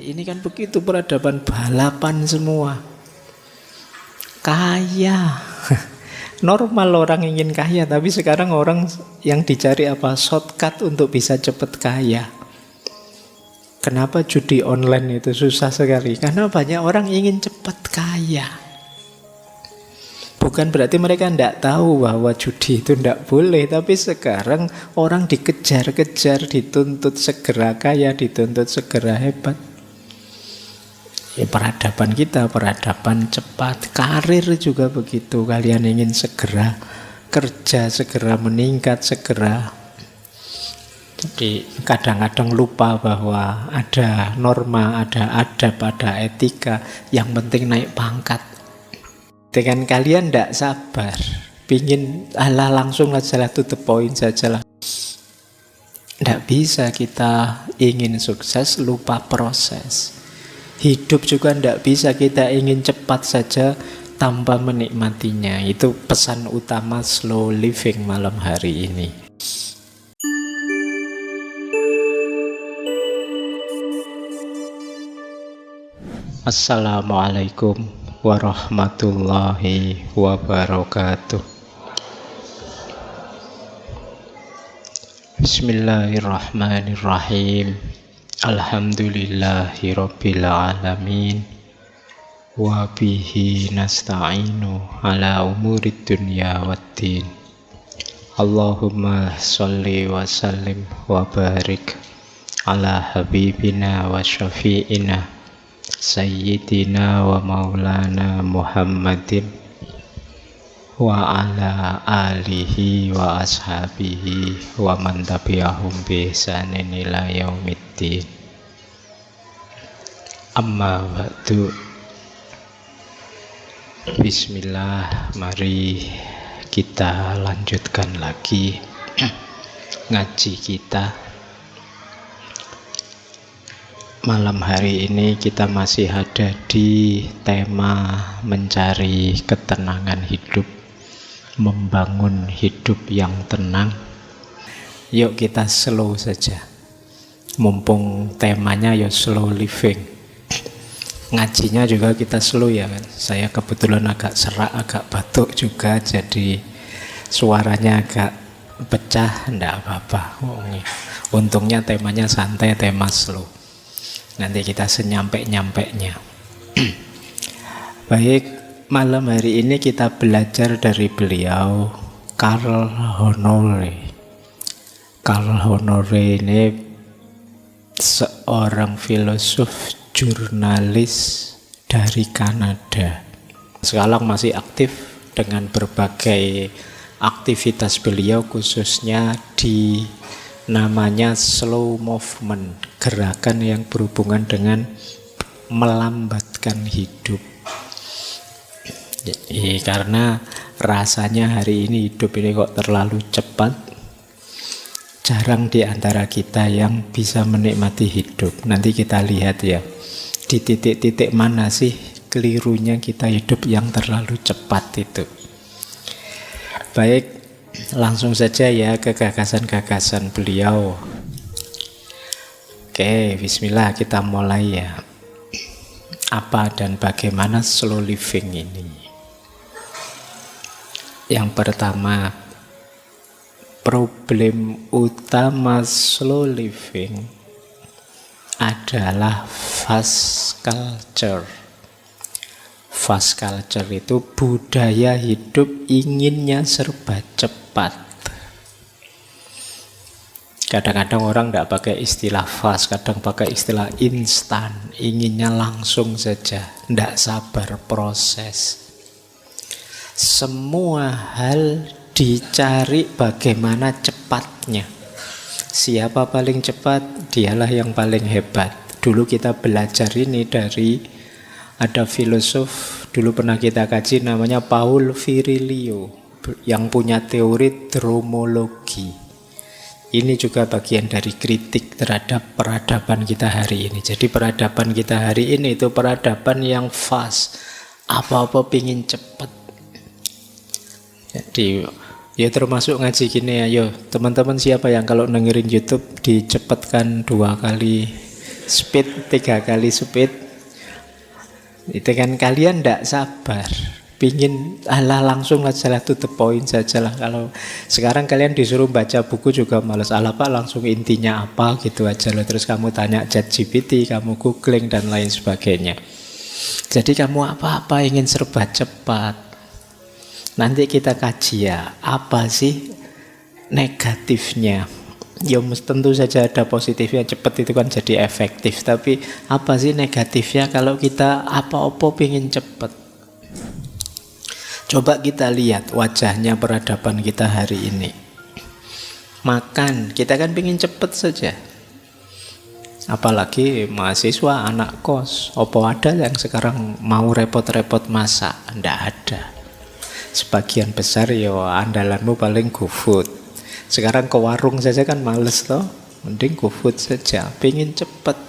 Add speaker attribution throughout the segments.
Speaker 1: ini kan begitu peradaban balapan semua. Kaya. Normal orang ingin kaya, tapi sekarang orang yang dicari apa? Shortcut untuk bisa cepat kaya. Kenapa judi online itu susah sekali? Karena banyak orang ingin cepat kaya. Bukan berarti mereka tidak tahu bahwa judi itu tidak boleh, tapi sekarang orang dikejar-kejar, dituntut segera kaya, dituntut segera hebat. Ya, peradaban kita, peradaban cepat. Karir juga begitu. Kalian ingin segera kerja, segera meningkat, segera. Jadi kadang-kadang lupa bahwa ada norma, ada adab, ada etika. Yang penting naik pangkat. Dengan kalian tidak sabar, pingin langsung aja to the point saja lah. Tidak bisa kita ingin sukses lupa proses. Hidup juga tidak bisa kita ingin cepat saja tanpa menikmatinya. Itu pesan utama slow living malam hari ini. Assalamualaikum warahmatullahi wabarakatuh. Bismillahirrahmanirrahim. Alhamdulillahi rabbil alamin. Wa bihi nasta'inu ala umurid dunya waddin. Allahumma sholli wa sallim wa barik ala habibina wa syafi'ina Sayyidina wa maulana Muhammadin wa ala alihi wa ashabihi wa man tabi'ahum bi ihsanin ila yaumiddin. Amma ba'du. Bismillah, mari kita lanjutkan lagi ngaji kita. Malam hari ini kita masih ada di tema mencari ketenangan hidup, membangun hidup yang tenang. Yuk kita slow saja. Mumpung temanya ya slow living. Ngajinya juga kita slow ya kan. Saya kebetulan agak serak, agak batuk juga, jadi suaranya agak pecah, enggak apa-apa. Untungnya temanya santai, tema slow. Nanti kita senyampe-nyampeknya. Baik, malam hari ini kita belajar dari beliau, Karl Honore. Karl Honore ini seorang filosof, jurnalis dari Kanada. Sekarang masih aktif dengan berbagai aktivitas beliau, khususnya di namanya slow movement, gerakan yang berhubungan dengan melambatkan hidup. Jadi, karena rasanya hari ini hidup ini kok terlalu cepat, jarang di antara kita yang bisa menikmati hidup. Nanti kita lihat ya, di titik-titik mana sih kelirunya kita hidup yang terlalu cepat itu. Baik, langsung saja ya ke gagasan-gagasan beliau. Oke, bismillah, kita mulai ya. Apa dan bagaimana slow living ini? Yang pertama, problem utama slow living adalah fast culture. Fast culture itu budaya hidup inginnya serba cepat. Kadang-kadang orang tidak pakai istilah fast, kadang pakai istilah instan, inginnya langsung saja, tidak sabar proses. Semua hal dicari bagaimana cepatnya. Siapa paling cepat, dialah yang paling hebat. Dulu kita belajar ini dari ada filosof, dulu pernah kita kaji, namanya Paul Virilio, yang punya teori dromologi. Ini juga bagian dari kritik terhadap peradaban kita hari ini. Jadi peradaban kita hari ini itu peradaban yang fast, apa-apa pingin cepat. Jadi ya termasuk ngaji gini ya, yo teman-teman siapa yang kalau dengerin YouTube dicepatkan 2 kali speed 3 kali speed. Itu kan kalian tidak sabar, pingin alah langsung aja lah, to the point saja lah. Kalau sekarang kalian disuruh baca buku juga males, alah pak langsung intinya apa gitu aja loh. Terus kamu tanya ChatGPT, kamu googling dan lain sebagainya. Jadi kamu apa-apa ingin serba cepat. Nanti kita kaji ya, apa sih negatifnya? Ya tentu saja ada positifnya, cepat itu kan jadi efektif. Tapi apa sih negatifnya kalau kita apa-apa pengen cepat? Coba kita lihat wajahnya peradaban kita hari ini. Makan, kita kan pengen cepat saja. Apalagi mahasiswa, anak kos. Apa ada yang sekarang mau repot-repot masak? Nggak ada. Sebagian besar ya andalanmu paling GoFood. Sekarang ke warung saja kan males toh, mending GoFood saja. Pengen cepet,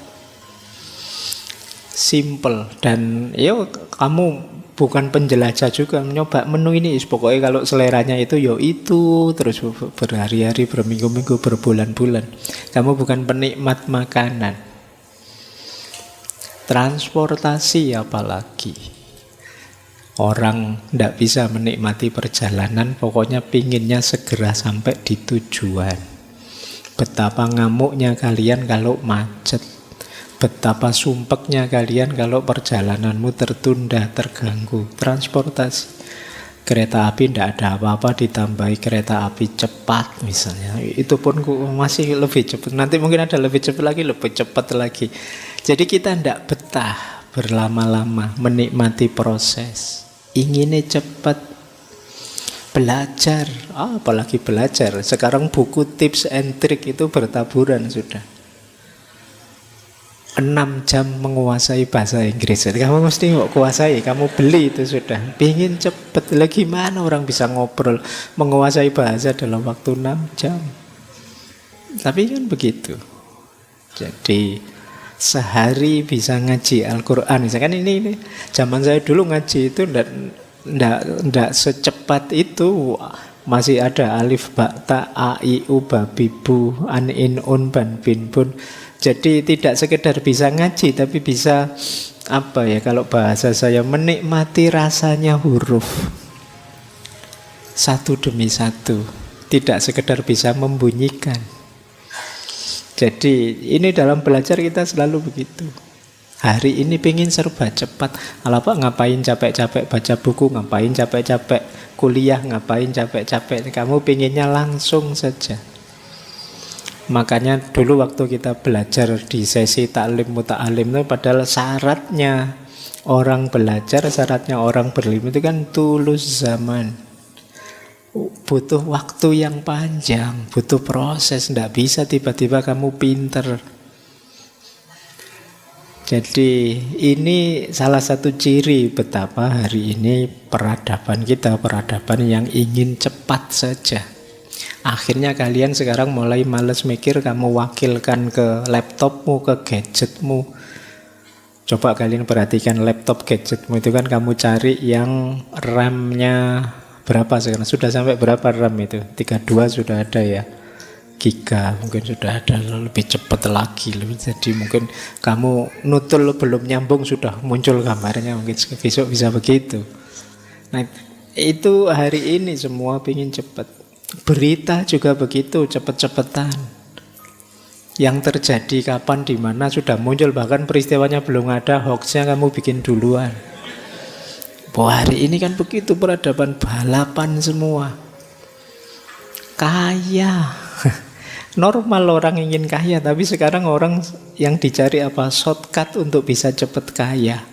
Speaker 1: simple, dan yo kamu bukan penjelajah juga, nyoba menu ini. Pokoknya kalau seleranya itu yo itu terus berhari-hari, berminggu-minggu, berbulan-bulan. Kamu bukan penikmat makanan. Transportasi apalagi. Orang tidak bisa menikmati perjalanan, pokoknya pinginnya segera sampai di tujuan. Betapa ngamuknya kalian kalau macet. Betapa sumpeknya kalian kalau perjalananmu tertunda, terganggu. Transportasi. Kereta api tidak ada apa-apa, ditambahi kereta api cepat misalnya. Itu pun masih lebih cepat. Nanti mungkin ada lebih cepat lagi, lebih cepat lagi. Jadi kita tidak betah berlama-lama menikmati proses. Inginnya cepat. Belajar, apalagi belajar. Sekarang buku tips and trick itu bertaburan sudah. 6 jam menguasai bahasa Inggris. Jadi kamu mesti nggak kuasai, kamu beli itu sudah. Pingin cepat, lagi mana orang bisa ngobrol menguasai bahasa dalam waktu 6 jam. Tapi kan begitu. Jadi sehari bisa ngaji Al-Quran. Misalkan ini zaman saya dulu ngaji itu ndak secepat itu. Masih ada alif, ba, ta, a, i, u, ba, bi, bu, an, in, un, ban, bin, bun. Jadi tidak sekedar bisa ngaji, tapi bisa apa ya, kalau bahasa saya, menikmati rasanya huruf satu demi satu. Tidak sekedar bisa membunyikan. Jadi ini dalam belajar kita selalu begitu. Hari ini pengen serba cepat. Alah pak, ngapain capek-capek baca buku, ngapain capek-capek kuliah, ngapain capek-capek. Kamu pengennya langsung saja. Makanya dulu waktu kita belajar di sesi taklim muta'alim itu, padahal syaratnya orang belajar, syaratnya orang berilmu itu kan tulus zaman. Butuh waktu yang panjang, butuh proses. Tidak bisa tiba-tiba kamu pinter. Jadi ini salah satu ciri betapa hari ini peradaban kita, peradaban yang ingin cepat saja. Akhirnya kalian sekarang mulai males mikir, kamu wakilkan ke laptopmu, ke gadgetmu. Coba kalian perhatikan laptop gadgetmu itu kan kamu cari yang RAM-nya berapa sekarang? Sudah sampai berapa RAM itu? 32 sudah ada ya. Giga mungkin sudah ada, lebih cepat lagi. Jadi mungkin kamu nutul belum nyambung sudah muncul gambarnya, mungkin besok bisa begitu. Nah itu hari ini semua ingin cepat. Berita juga begitu, cepat-cepatan. Yang terjadi kapan, di mana sudah muncul, bahkan peristiwanya belum ada, hoaxnya kamu bikin duluan. Bahwa hari ini kan begitu peradaban, balapan semua. Kaya. Normal orang ingin kaya, tapi sekarang orang yang dicari apa? Shortcut untuk bisa cepat kaya.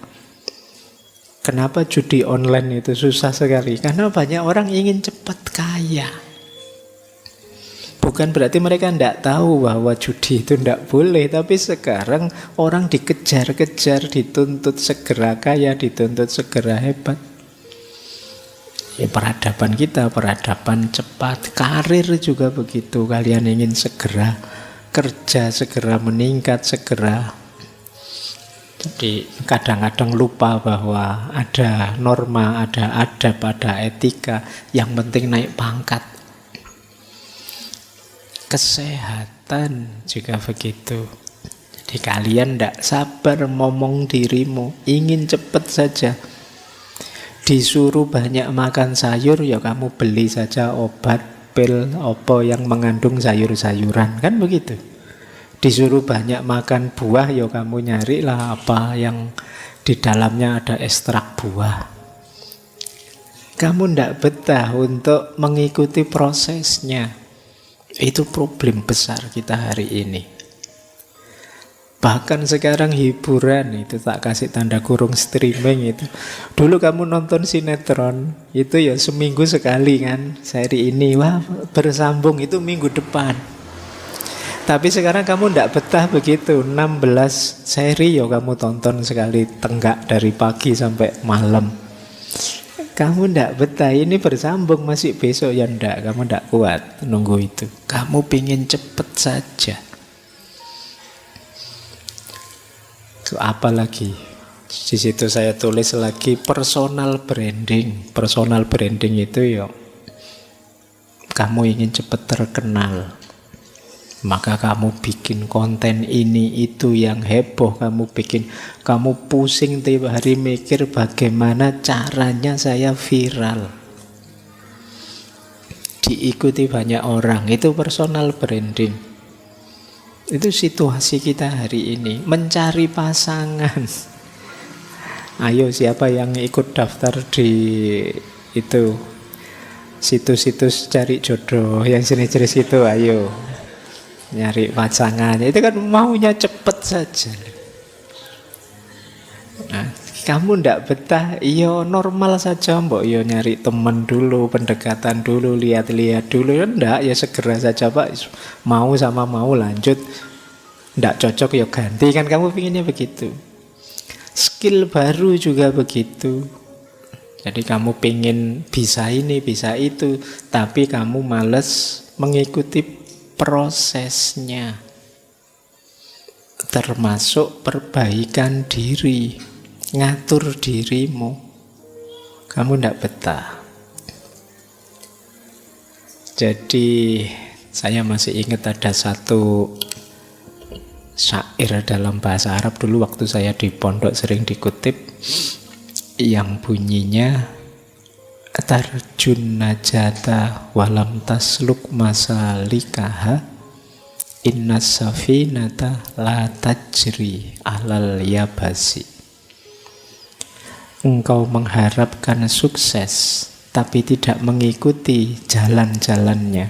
Speaker 1: Kenapa judi online itu susah sekali? Karena banyak orang ingin cepat kaya. Bukan berarti mereka tidak tahu bahwa judi itu tidak boleh, tapi sekarang orang dikejar-kejar, dituntut segera kaya, dituntut segera hebat. Ya, peradaban kita, peradaban cepat. Karir juga begitu. Kalian ingin segera kerja, segera meningkat, segera. Jadi kadang-kadang lupa bahwa ada norma, ada adab, ada etika. Yang penting naik pangkat. Kesehatan juga begitu. Di kalian tidak sabar momong dirimu, ingin cepat saja. Disuruh banyak makan sayur, ya kamu beli saja obat, pil, apa yang mengandung sayur-sayuran. Kan begitu. Disuruh banyak makan buah, ya kamu nyarilah apa yang di dalamnya ada ekstrak buah. Kamu tidak betah untuk mengikuti prosesnya. Itu problem besar kita hari ini. Bahkan sekarang hiburan itu tak kasih tanda kurung streaming itu. Dulu kamu nonton sinetron itu ya seminggu sekali kan. Seri ini wah bersambung itu minggu depan. Tapi sekarang kamu tidak betah begitu. 16 seri ya kamu tonton sekali tenggak dari pagi sampai malam. Kamu tidak betah, ini bersambung masih besok ya ndak. Kamu tidak kuat nunggu itu. Kamu pingin cepet saja. Apa lagi? Di situ saya tulis lagi personal branding. Personal branding itu ya kamu ingin cepat terkenal. Maka kamu bikin konten ini itu yang heboh, kamu pusing tiap hari mikir bagaimana caranya saya viral. Diikuti banyak orang, itu personal branding. Itu situasi kita hari ini, mencari pasangan. Ayo siapa yang ikut daftar di itu situs-situs cari jodoh yang jenis-jenis itu, ayo nyari pasangan. Itu kan maunya cepet saja. Nah, kamu ndak betah, iyo normal saja mbok, iyo nyari teman dulu, pendekatan dulu, lihat-lihat dulu. Ndak, ya segera saja Pak, mau sama mau lanjut, ndak cocok ya ganti, kan kamu pinginnya begitu. Skill baru juga begitu. Jadi kamu pingin bisa ini, bisa itu, tapi kamu males mengikuti prosesnya. Termasuk perbaikan diri, ngatur dirimu. Kamu tidak betah. Jadi saya masih ingat ada satu syair dalam bahasa Arab dulu waktu saya di pondok sering dikutip, yang bunyinya tarjun najata walam tasluk masalikaha innas safinata la tajri alal yabasi. Engkau mengharapkan sukses tapi tidak mengikuti jalan-jalannya,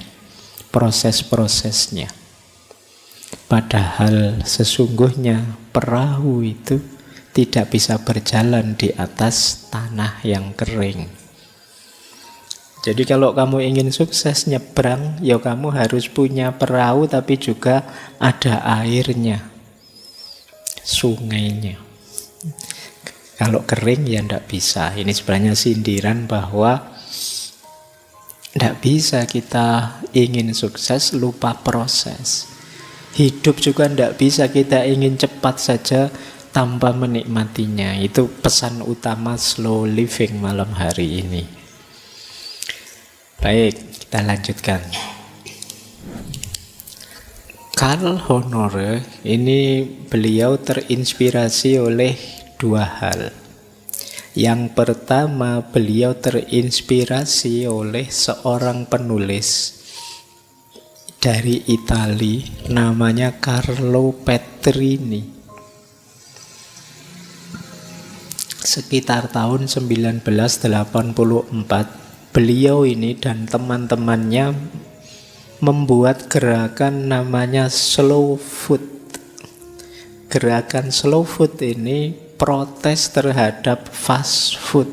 Speaker 1: proses-prosesnya. Padahal sesungguhnya perahu itu tidak bisa berjalan di atas tanah yang kering. Jadi kalau kamu ingin sukses nyebrang, ya kamu harus punya perahu tapi juga ada airnya, sungainya. Kalau kering ya tidak bisa. Ini sebenarnya sindiran bahwa tidak bisa kita ingin sukses lupa proses. Hidup juga tidak bisa kita ingin cepat saja tanpa menikmatinya. Itu pesan utama slow living malam hari ini. Baik, kita lanjutkan. Karl Honore ini beliau terinspirasi oleh dua hal. Yang pertama, beliau terinspirasi oleh seorang penulis dari Italia namanya Carlo Petrini. Sekitar tahun 1984 beliau ini dan teman-temannya membuat gerakan namanya slow food. Gerakan slow food ini protes terhadap fast food.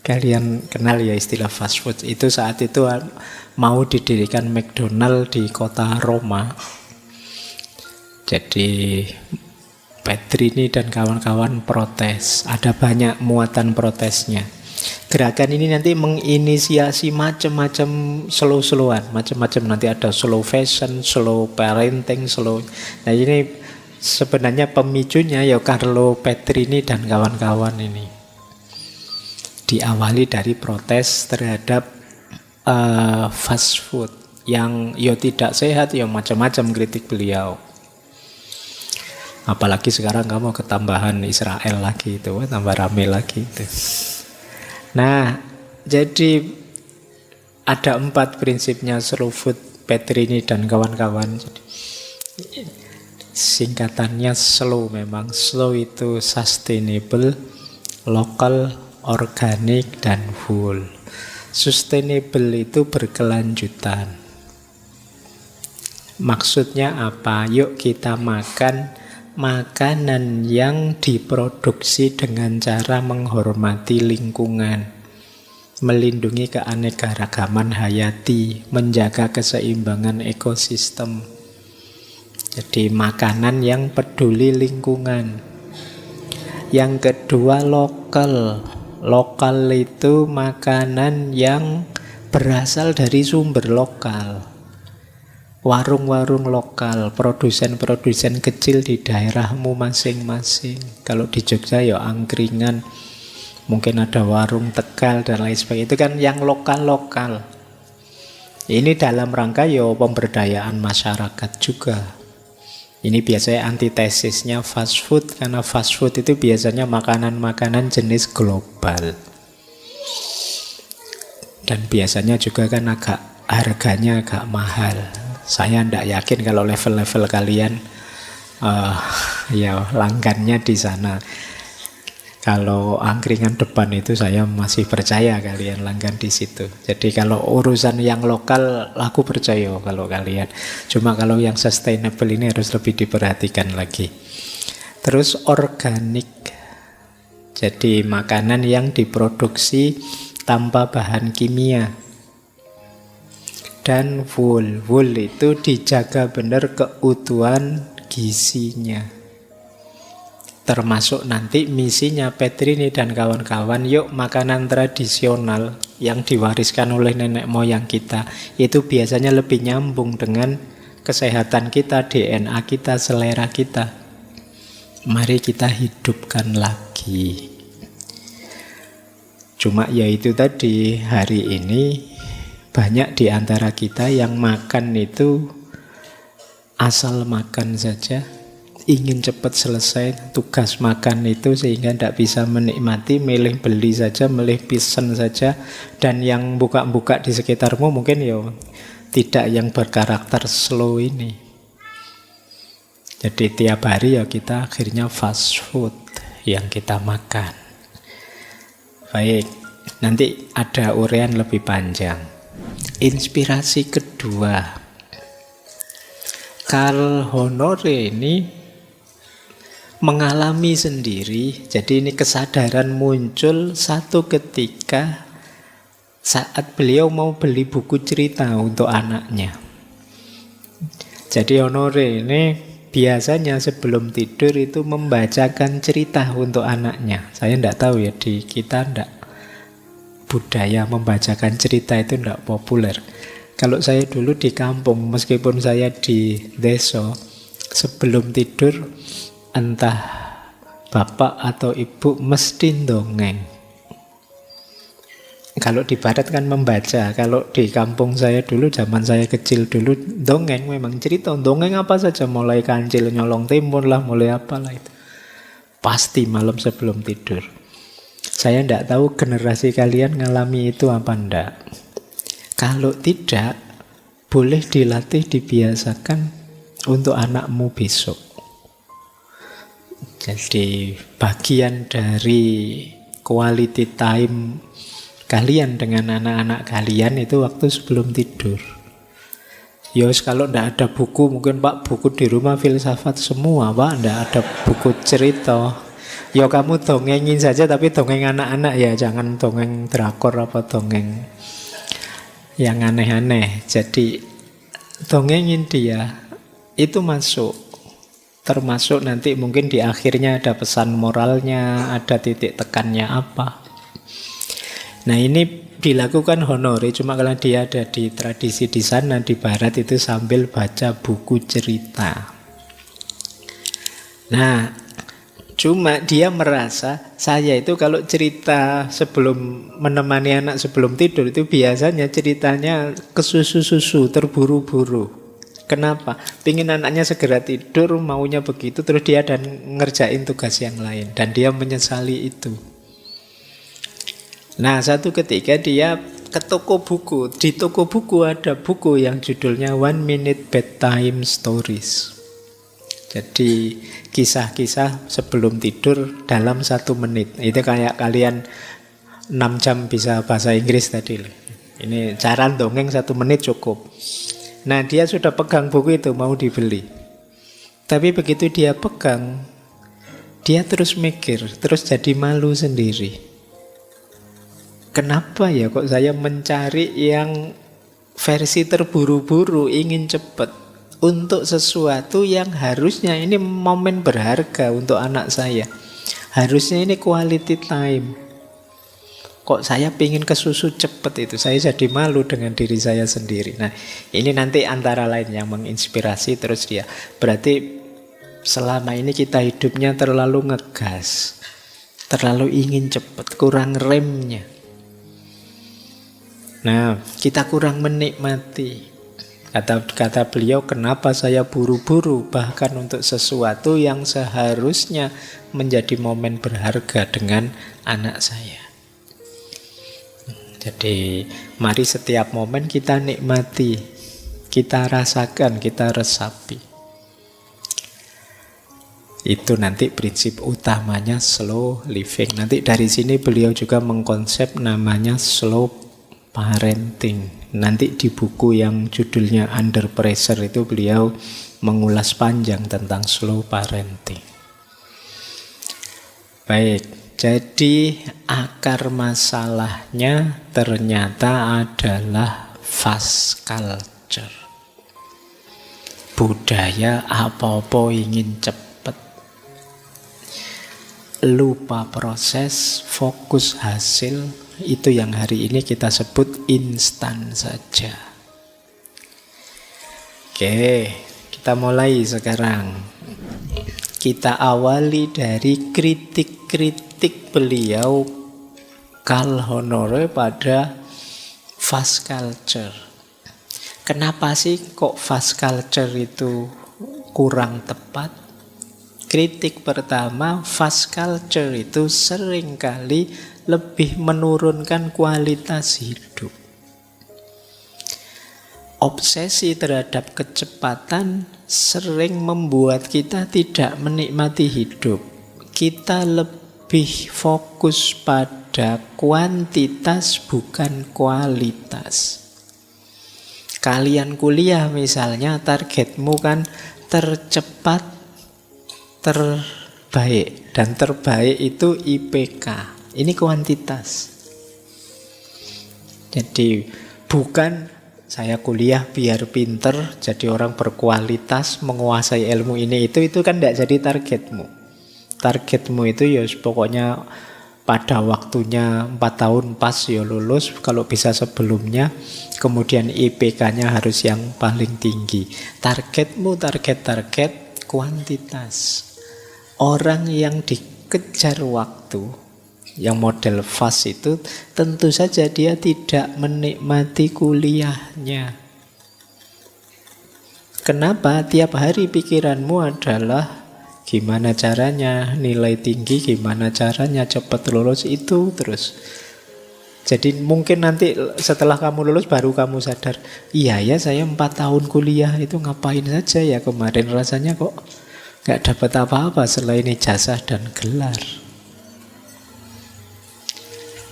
Speaker 1: Kalian kenal ya istilah fast food? Itu saat itu mau didirikan McDonald di kota Roma. Jadi Petrini dan kawan-kawan protes. Ada banyak muatan protesnya. Gerakan ini nanti menginisiasi macam-macam slow-slowan, macam-macam, nanti ada slow fashion, slow parenting, slow. Nah ini sebenarnya pemicunya ya Carlo Petrini dan kawan-kawan ini. Diawali dari protes terhadap fast food yang ya tidak sehat, ya macam-macam kritik beliau. Apalagi sekarang kamu ketambahan Israel lagi itu, tambah rame lagi itu. Nah, jadi ada 4 prinsipnya slow food, Petrini dan kawan-kawan. Jadi, singkatannya slow memang. Slow itu sustainable, local, organik, dan whole. Sustainable itu berkelanjutan. Maksudnya apa? Yuk kita makan makanan yang diproduksi dengan cara menghormati lingkungan, melindungi keanekaragaman hayati, menjaga keseimbangan ekosistem. Jadi makanan yang peduli lingkungan. Yang kedua lokal. Lokal itu makanan yang berasal dari sumber lokal. Warung-warung lokal, produsen-produsen kecil di daerahmu masing-masing. Kalau di Jogja ya angkringan, mungkin ada warung Tegal dan lain sebagainya. Itu kan yang lokal-lokal. Ini dalam rangka ya pemberdayaan masyarakat juga. Ini biasanya antitesisnya fast food, karena fast food itu biasanya makanan-makanan jenis global. Dan biasanya juga kan harganya agak mahal. Saya tidak yakin kalau level-level kalian ya langgannya di sana. Kalau angkringan depan itu saya masih percaya kalian langgan di situ. Jadi kalau urusan yang lokal aku percaya kalau kalian. Cuma kalau yang sustainable ini harus lebih diperhatikan lagi. Terus organik. Jadi makanan yang diproduksi tanpa bahan kimia. Dan whole. Whole itu dijaga benar keutuhan gizinya. Termasuk nanti misinya Petrini dan kawan-kawan, yuk makanan tradisional yang diwariskan oleh nenek moyang kita, itu biasanya lebih nyambung dengan kesehatan kita, DNA kita, selera kita. Mari kita hidupkan lagi. Cuma ya itu tadi, hari ini banyak di antara kita yang makan itu asal makan saja, ingin cepat selesai tugas makan itu sehingga tidak bisa menikmati, milih beli saja, milih pesen saja. Dan yang buka-buka di sekitarmu mungkin ya tidak yang berkarakter slow ini. Jadi tiap hari ya kita akhirnya fast food yang kita makan. Baik, nanti ada uraian lebih panjang. Inspirasi kedua, Carl Honore ini mengalami sendiri. Jadi ini kesadaran muncul satu ketika saat beliau mau beli buku cerita untuk anaknya. Jadi Honore ini biasanya sebelum tidur itu membacakan cerita untuk anaknya. Saya tidak tahu ya, di kita tidak, budaya membacakan cerita itu tidak populer. Kalau saya dulu di kampung, meskipun saya di desa, sebelum tidur entah bapak atau ibu mesti dongeng. Kalau di barat kan membaca. Kalau di kampung saya dulu, zaman saya kecil dulu, dongeng memang cerita. Dongeng apa saja, mulai kancil nyolong timun lah, mulai apalah itu. Pasti malam sebelum tidur. Saya tidak tahu generasi kalian ngalami itu apa enggak. Kalau tidak, boleh dilatih, dibiasakan untuk anakmu besok. Jadi bagian dari quality time kalian dengan anak-anak kalian itu waktu sebelum tidur. Yos, kalau tidak ada buku, mungkin Pak buku di rumah filsafat semua Pak, tidak ada buku cerita. Ya kamu dongengin saja, tapi dongeng anak-anak ya, jangan dongeng drakor apa dongeng yang aneh-aneh. Jadi dongengin dia, itu masuk. Termasuk nanti mungkin di akhirnya ada pesan moralnya, ada titik tekannya apa. Nah ini dilakukan Honore, cuma kalau dia ada di tradisi di sana, di barat itu sambil baca buku cerita. Nah, cuma dia merasa, saya itu kalau cerita sebelum menemani anak sebelum tidur itu biasanya ceritanya kesusu-susu, terburu-buru. Kenapa? Pingin anaknya segera tidur, maunya begitu, terus dia dan ngerjain tugas yang lain. Dan dia menyesali itu. Nah, satu ketika dia ke toko buku. Di toko buku ada buku yang judulnya One Minute Bedtime Stories. Jadi kisah-kisah sebelum tidur dalam 1 menit. Itu kayak kalian 6 jam bisa bahasa Inggris tadi. Ini cara dongeng 1 menit cukup. Nah, dia sudah pegang buku itu, mau dibeli. Tapi begitu dia pegang, dia terus mikir, terus jadi malu sendiri. Kenapa ya kok saya mencari yang versi terburu-buru, ingin cepat untuk sesuatu yang harusnya ini momen berharga untuk anak saya. Harusnya ini quality time. Kok saya pingin ke susu cepat itu, saya jadi malu dengan diri saya sendiri. Nah, ini nanti antara lain yang menginspirasi terus dia. Berarti selama ini kita hidupnya terlalu ngegas, terlalu ingin cepat, kurang remnya. Nah, kita kurang menikmati. Kata beliau, kenapa saya buru-buru bahkan untuk sesuatu yang seharusnya menjadi momen berharga dengan anak saya. Jadi mari setiap momen kita nikmati, kita rasakan, kita resapi. Itu nanti prinsip utamanya slow living. Nanti dari sini beliau juga mengkonsep namanya slow parenting. Nanti di buku yang judulnya Under Pressure itu beliau mengulas panjang tentang slow parenting. Baik. Jadi akar masalahnya ternyata adalah fast culture. Budaya apa-apa ingin cepat. Lupa proses, fokus hasil, itu yang hari ini kita sebut instan saja. Oke, kita mulai sekarang. Kita awali dari kritik beliau Karl Honore pada fast culture. Kenapa sih kok fast culture itu kurang tepat? Kritik pertama, fast culture itu seringkali lebih menurunkan kualitas hidup. Obsesi terhadap kecepatan sering membuat kita tidak menikmati hidup. Kita lebih fokus pada kuantitas bukan kualitas. Kalian kuliah misalnya, targetmu kan tercepat, terbaik. Dan terbaik itu IPK. Ini kuantitas. Jadi bukan saya kuliah biar pinter, jadi orang berkualitas, menguasai ilmu ini itu kan tidak jadi targetmu. Targetmu itu ya pokoknya pada waktunya 4 tahun pas ya lulus, kalau bisa sebelumnya, kemudian IPK-nya harus yang paling tinggi. Targetmu target kuantitas. Orang yang dikejar waktu, yang model fast itu tentu saja dia tidak menikmati kuliahnya. Kenapa? Tiap hari pikiranmu adalah gimana caranya nilai tinggi, gimana caranya cepat lulus itu terus. Jadi mungkin nanti setelah kamu lulus baru kamu sadar, iya ya saya 4 tahun kuliah itu ngapain saja ya kemarin, rasanya kok gak dapat apa-apa selain ijazah dan gelar.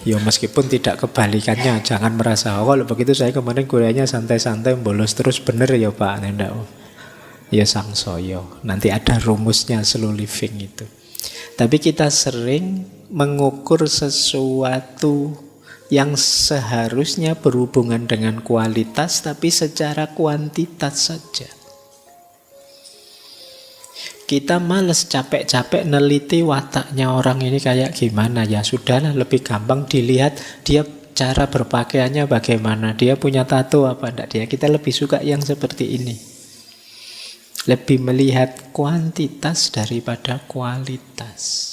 Speaker 1: Ya meskipun tidak kebalikannya, jangan merasa kalau begitu saya kemarin kuliahnya santai-santai bolos terus, bener ya Pak, enggak. Ya sangsoyo. Nanti ada rumusnya slow living itu. Tapi kita sering mengukur sesuatu yang seharusnya berhubungan dengan kualitas tapi secara kuantitas saja. Kita males capek-capek neliti wataknya orang ini kayak gimana. Ya sudahlah, lebih gampang dilihat dia cara berpakaiannya bagaimana, dia punya tato apa enggak dia. Kita lebih suka yang seperti ini. Lebih melihat kuantitas daripada kualitas.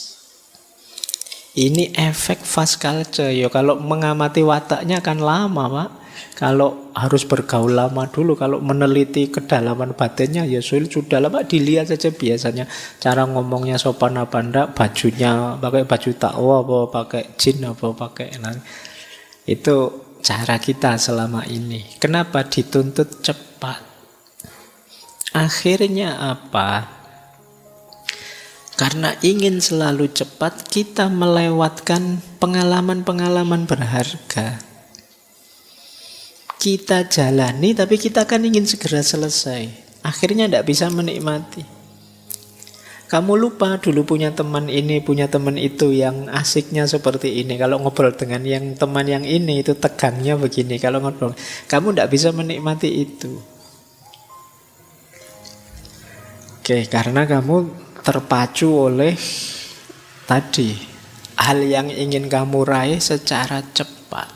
Speaker 1: Ini efek fast culture. Ya kalau mengamati wataknya kan lama Pak. Kalau harus bergaul lama dulu, kalau meneliti kedalaman batinnya, ya sudah lama dilihat saja biasanya. Cara ngomongnya sopan apa enggak, bajunya pakai baju takwa apa pakai jin apa pakai. Nah, itu cara kita selama ini. Kenapa dituntut cepat? Akhirnya apa? Karena ingin selalu cepat, kita melewatkan pengalaman-pengalaman berharga. Kita jalani, tapi kita kan ingin segera selesai. Akhirnya tidak bisa menikmati. Kamu lupa dulu punya teman ini, punya teman itu yang asiknya seperti ini. Kalau ngobrol dengan yang teman yang ini, itu tegangnya begini. Kalau ngobrol, kamu tidak bisa menikmati itu. Oke, karena kamu terpacu oleh tadi hal yang ingin kamu raih secara cepat.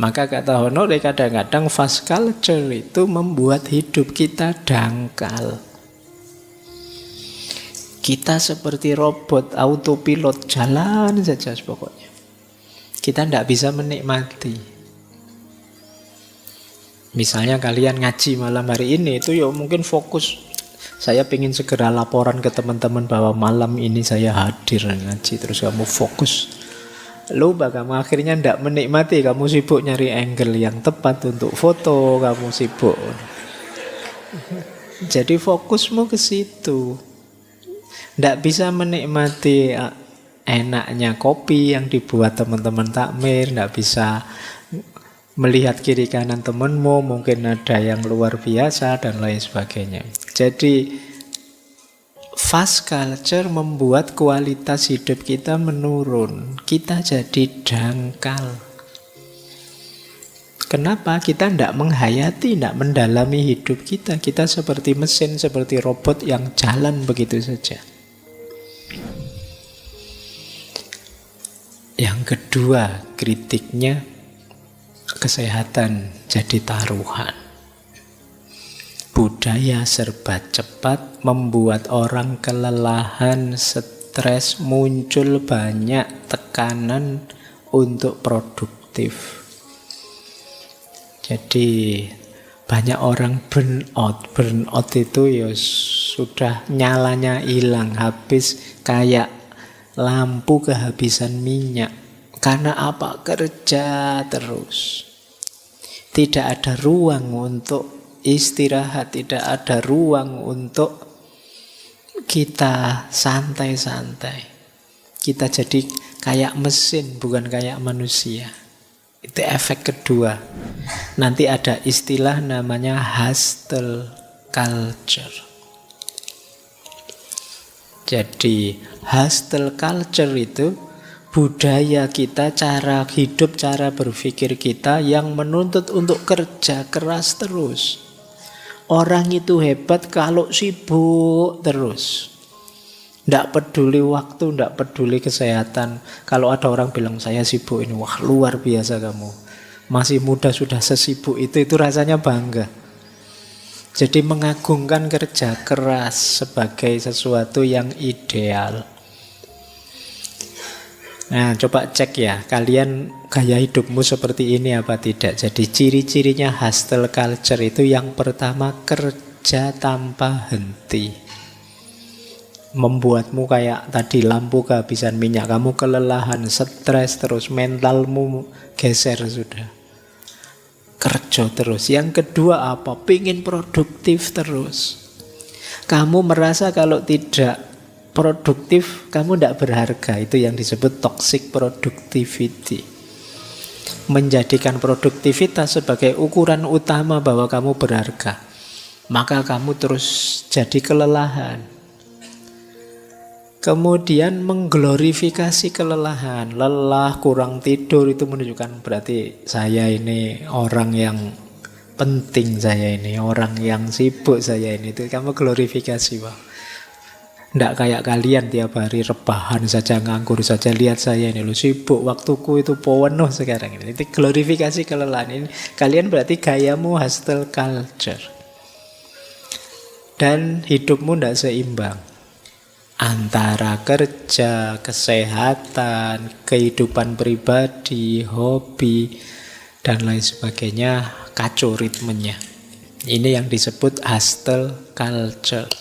Speaker 1: Maka kata Honore, kadang-kadang fast culture itu membuat hidup kita dangkal. Kita seperti robot autopilot, jalan saja pokoknya. Kita tidak bisa menikmati. Misalnya kalian ngaji malam hari ini, itu ya mungkin fokus. Saya ingin segera laporan ke teman-teman bahwa malam ini saya hadir ngaji. Terus kamu fokus. Lupa kamu akhirnya tidak menikmati. Kamu sibuk nyari angle yang tepat untuk foto. Kamu sibuk. Jadi fokusmu ke situ. Tidak bisa menikmati enaknya kopi yang dibuat teman-teman takmir. Tidak bisa melihat kiri kanan temanmu, mungkin ada yang luar biasa dan lain sebagainya. Jadi fast culture membuat kualitas hidup kita menurun. Kita jadi dangkal. Kenapa? Kita tidak menghayati, tidak mendalami hidup kita. Kita seperti mesin, seperti robot yang jalan begitu saja. Yang kedua, kritiknya kesehatan jadi taruhan. Budaya serba cepat membuat orang kelelahan, stres, muncul banyak tekanan untuk produktif. Jadi banyak orang burnout. Burnout itu ya sudah nyalanya hilang, habis kayak lampu kehabisan minyak. Karena apa? Kerja terus. Tidak ada ruang untuk istirahat, tidak ada ruang untuk kita santai-santai. Kita jadi kayak mesin, bukan kayak manusia. Itu efek kedua. Nanti ada istilah namanya hustle culture. Jadi hustle culture itu budaya kita, cara hidup, cara berpikir kita yang menuntut untuk kerja keras terus. Orang itu hebat kalau sibuk terus. Tidak peduli waktu, tidak peduli kesehatan. Kalau ada orang bilang saya sibuk ini, wah luar biasa kamu. Masih muda sudah sesibuk itu rasanya bangga. Jadi mengagungkan kerja keras sebagai sesuatu yang ideal. Nah, coba cek ya, kalian gaya hidupmu seperti ini apa tidak. Jadi ciri-cirinya hustle culture itu yang pertama, kerja tanpa henti. Membuatmu kayak tadi lampu kehabisan minyak, kamu kelelahan, stres terus, mentalmu geser sudah. Kerja terus. Yang kedua apa? Pingin produktif terus. Kamu merasa kalau tidak produktif, kamu tidak berharga. Itu yang disebut toxic productivity. Menjadikan produktivitas sebagai ukuran utama bahwa kamu berharga. Maka kamu terus jadi kelelahan. Kemudian mengglorifikasi kelelahan. Lelah, kurang tidur itu menunjukkan berarti saya ini orang yang penting, saya ini orang yang sibuk, saya ini. Itu kamu glorifikasi, Pak. Tidak kayak kalian tiap hari rebahan saja, nganggur saja. Lihat saya ini loh, sibuk, waktuku itu penuh sekarang ini. Itu glorifikasi kelelahan ini. Kalian berarti gayamu hustle culture. Dan hidupmu tidak seimbang. Antara kerja, kesehatan, kehidupan pribadi, hobi. dan lain sebagainya, kacau ritmenya. Ini yang disebut hustle culture.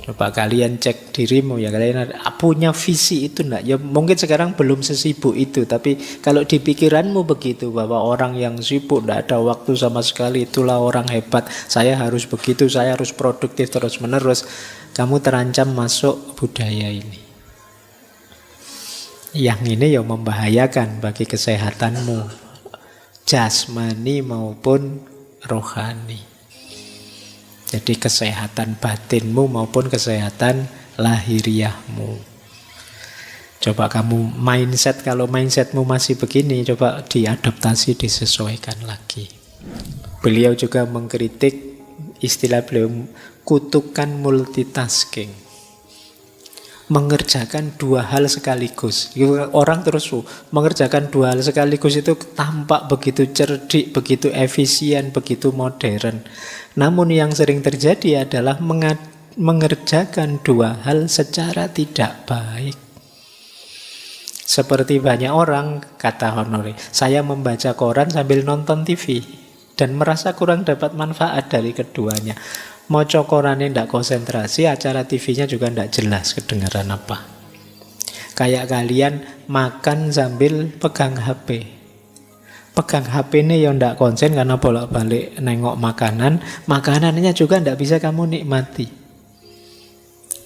Speaker 1: Coba kalian cek dirimu ya, kalian punya visi itu enggak? Ya mungkin sekarang belum sesibuk itu, tapi kalau di pikiranmu begitu, bahwa orang yang sibuk enggak ada waktu sama sekali, itulah orang hebat, saya harus begitu, saya harus produktif terus menerus, kamu terancam masuk budaya ini. Yang ini ya membahayakan bagi kesehatanmu, jasmani maupun rohani. Jadi kesehatan batinmu maupun kesehatan lahiriahmu. Coba kamu mindset, kalau mindsetmu masih begini, coba diadaptasi, disesuaikan lagi. Beliau juga mengkritik, istilah beliau, kutukan multitasking. Mengerjakan dua hal sekaligus. Orang terus mengerjakan dua hal sekaligus itu tampak begitu cerdik, begitu efisien, begitu modern. Namun yang sering terjadi adalah mengerjakan dua hal secara tidak baik. Seperti banyak orang, kata Honore, saya membaca koran sambil nonton TV dan merasa kurang dapat manfaat dari keduanya. Moco korannya tidak konsentrasi, acara TV-nya juga tidak jelas kedengaran apa. Kayak kalian makan sambil pegang HP. Pegang HP ini ya tidak konsen karena bolak-balik nengok makanan. Makanannya juga tidak bisa kamu nikmati.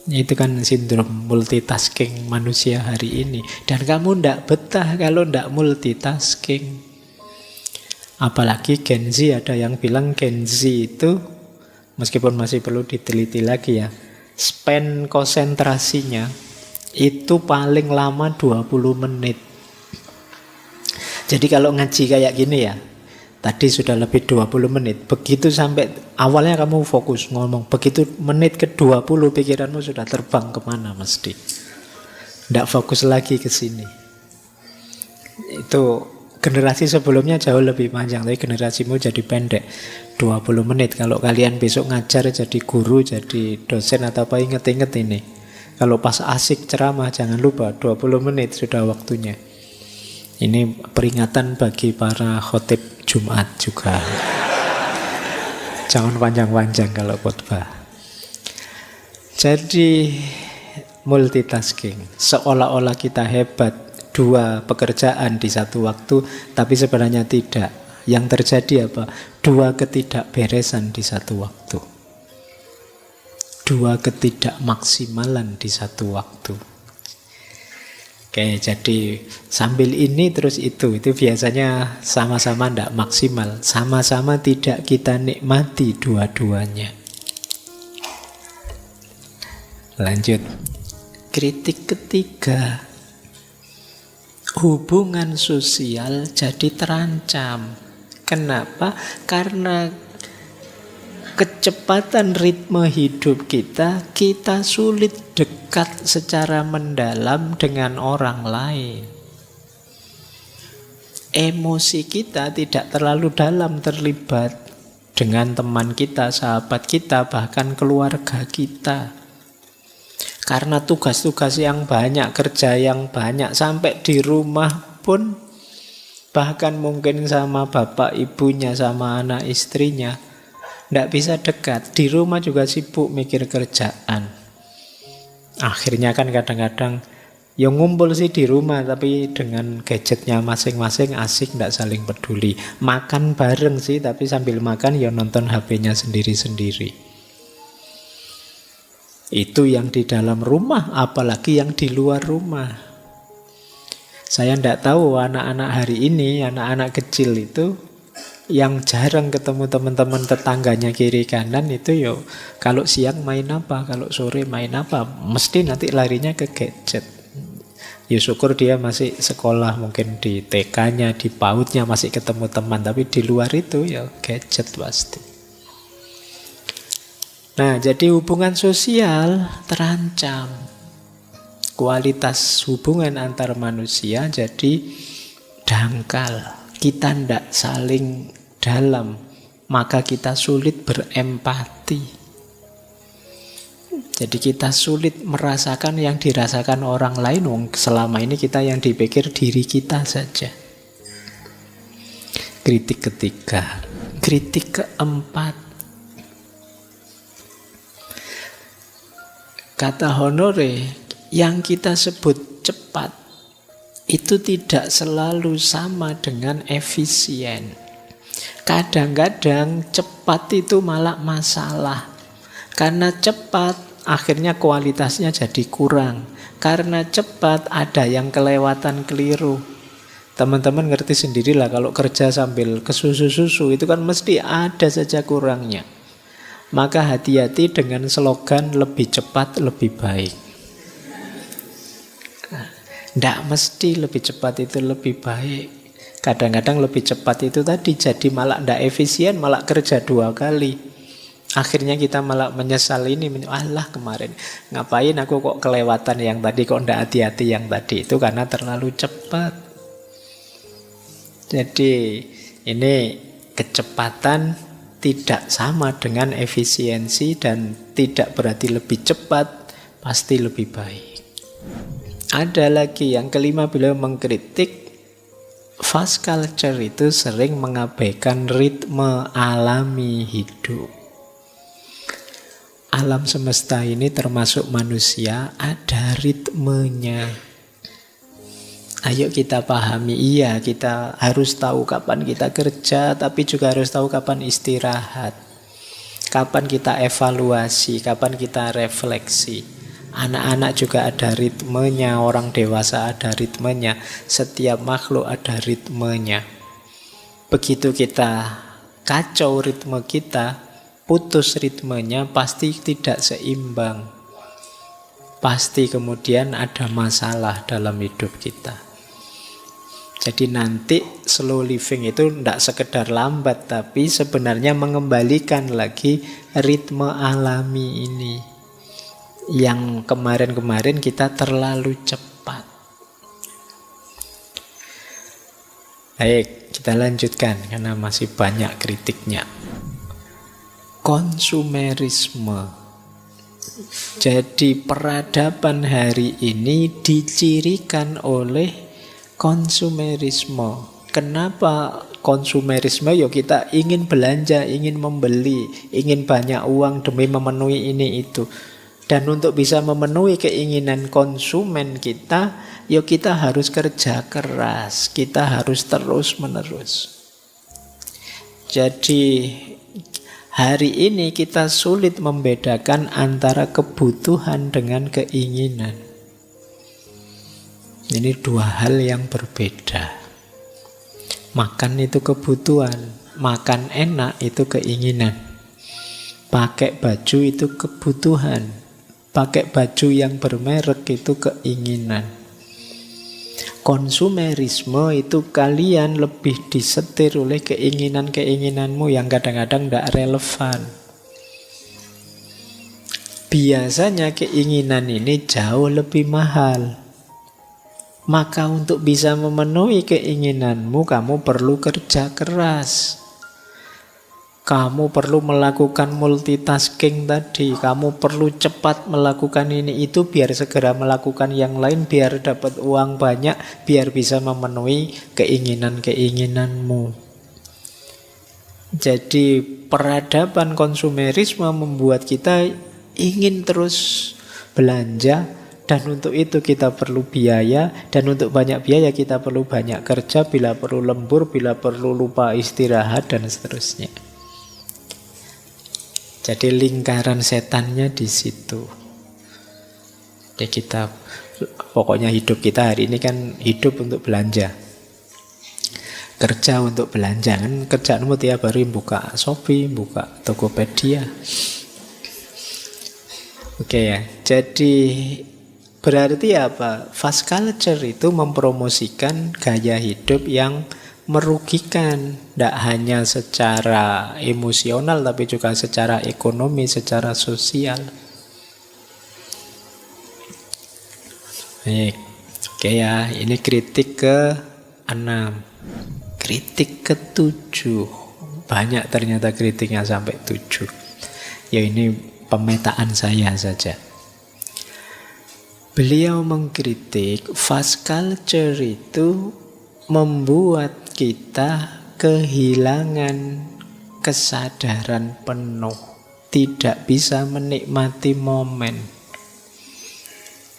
Speaker 1: Itu kan sindrom multitasking manusia hari ini. Dan kamu tidak betah kalau tidak multitasking. Apalagi Gen Z, ada yang bilang Gen Z itu, meskipun masih perlu diteliti lagi ya, span konsentrasinya itu paling lama 20 menit. Jadi kalau ngaji kayak gini ya, tadi sudah lebih 20 menit. Begitu sampai awalnya kamu fokus ngomong, begitu menit ke-20 pikiranmu sudah terbang kemana mesti. Tidak fokus lagi ke sini. Itu generasi sebelumnya jauh lebih panjang, tapi generasimu jadi pendek. 20 menit. Kalau kalian besok ngajar jadi guru, jadi dosen atau apa, inget-inget ini. Kalau pas asik ceramah jangan lupa 20 menit sudah waktunya. Ini peringatan bagi para khotib Jumat juga. Jangan panjang-panjang kalau khotbah. Jadi multitasking, seolah-olah kita hebat, dua pekerjaan di satu waktu, tapi sebenarnya tidak. Yang terjadi apa? Dua ketidakberesan di satu waktu. Dua ketidakmaksimalan di satu waktu. Oke, jadi sambil ini terus itu biasanya sama-sama tidak maksimal, sama-sama tidak kita nikmati dua-duanya. Lanjut, kritik ketiga, hubungan sosial jadi terancam. Kenapa? Karena kecepatan ritme hidup kita sulit dekat secara mendalam dengan orang lain. Emosi kita tidak terlalu dalam terlibat dengan teman kita, sahabat kita, bahkan keluarga kita. Karena tugas-tugas yang banyak, kerja yang banyak, sampai di rumah pun, bahkan mungkin sama bapak ibunya, sama anak istrinya, tidak bisa dekat. Di rumah juga sibuk mikir kerjaan. Akhirnya kan kadang-kadang ya ngumpul sih di rumah, tapi dengan gadgetnya masing-masing, asik, tidak saling peduli. Makan bareng sih, tapi sambil makan ya nonton HP-nya sendiri-sendiri. Itu yang di dalam rumah, apalagi yang di luar rumah. Saya tidak tahu anak-anak hari ini, anak-anak kecil itu yang jarang ketemu teman-teman tetangganya kiri kanan itu yo, kalau siang main apa, kalau sore main apa, mesti nanti larinya ke gadget. Ya syukur dia masih sekolah, mungkin di TK-nya, di PAUD-nya masih ketemu teman, tapi di luar itu ya gadget pasti. Nah, jadi hubungan sosial terancam. Kualitas hubungan antar manusia jadi dangkal. Kita tidak saling dalam, maka kita sulit berempati. Jadi kita sulit merasakan yang dirasakan orang lain. Selama ini kita yang dipikir diri kita saja. Kritik ketiga. Kritik keempat. Kata Honore, yang kita sebut cepat itu tidak selalu sama dengan efisien. Kadang-kadang cepat itu malah masalah. Karena cepat akhirnya kualitasnya jadi kurang. Karena cepat ada yang kelewatan keliru. Teman-teman ngerti sendirilah kalau kerja sambil kesusu-susu itu kan mesti ada saja kurangnya. Maka hati-hati dengan slogan lebih cepat lebih baik. Tidak mesti lebih cepat itu lebih baik. Kadang-kadang lebih cepat itu tadi jadi malah tidak efisien, malah kerja 2 kali. Akhirnya kita malah menyesal ini, alah kemarin ngapain aku kok kelewatan yang tadi, kok tidak hati-hati yang tadi, itu karena terlalu cepat. Jadi ini kecepatan tidak sama dengan efisiensi dan tidak berarti lebih cepat pasti lebih baik. Ada lagi yang kelima, beliau mengkritik fast culture itu sering mengabaikan ritme alami hidup. Alam semesta ini termasuk manusia ada ritmenya. Ayo kita pahami, iya kita harus tahu kapan kita kerja, tapi juga harus tahu kapan istirahat. Kapan kita evaluasi, kapan kita refleksi. Anak-anak juga ada ritmenya, orang dewasa ada ritmenya, setiap makhluk ada ritmenya. Begitu kita kacau ritme kita, putus ritmenya, pasti tidak seimbang. Pasti kemudian ada masalah dalam hidup kita. Jadi nanti slow living itu tidak sekedar lambat, tapi sebenarnya mengembalikan lagi ritme alami ini. Yang kemarin-kemarin kita terlalu cepat. Baik, kita lanjutkan karena masih banyak kritiknya. Konsumerisme. Jadi peradaban hari ini dicirikan oleh konsumerisme. Kenapa konsumerisme? Ya kita ingin belanja, ingin membeli, ingin banyak uang demi memenuhi ini itu. Dan untuk bisa memenuhi keinginan konsumen kita, ya kita harus kerja keras, kita harus terus-menerus. Jadi hari ini kita sulit membedakan antara kebutuhan dengan keinginan. Ini 2 hal yang berbeda. Makan itu kebutuhan, makan enak itu keinginan. Pakai baju itu kebutuhan, pakai baju yang bermerek itu keinginan. Konsumerisme itu kalian lebih disetir oleh keinginan-keinginanmu yang kadang-kadang tidak relevan. Biasanya keinginan ini jauh lebih mahal. Maka untuk bisa memenuhi keinginanmu, kamu perlu kerja keras. Kamu perlu melakukan multitasking tadi. Kamu perlu cepat melakukan ini itu biar segera melakukan yang lain, biar dapat uang banyak, biar bisa memenuhi keinginan-keinginanmu. Jadi peradaban konsumerisme membuat kita ingin terus belanja. Dan untuk itu kita perlu biaya, dan untuk banyak biaya kita perlu banyak kerja, bila perlu lembur, bila perlu lupa istirahat, dan seterusnya. Jadi lingkaran setannya di situ. Jadi kita, pokoknya hidup kita hari ini kan hidup untuk belanja. Kerja untuk belanja, kan kerjaanmu tiap hari buka Shopee, buka Tokopedia. Oke ya, jadi berarti apa? Fast culture itu mempromosikan gaya hidup yang merugikan, tidak hanya secara emosional tapi juga secara ekonomi, secara sosial. Baik, oke ya, ini kritik ke-6. Kritik ke-7. Banyak ternyata kritiknya sampai 7. Ya ini pemetaan saya saja. Beliau mengkritik fast culture itu membuat kita kehilangan kesadaran penuh, tidak bisa menikmati momen.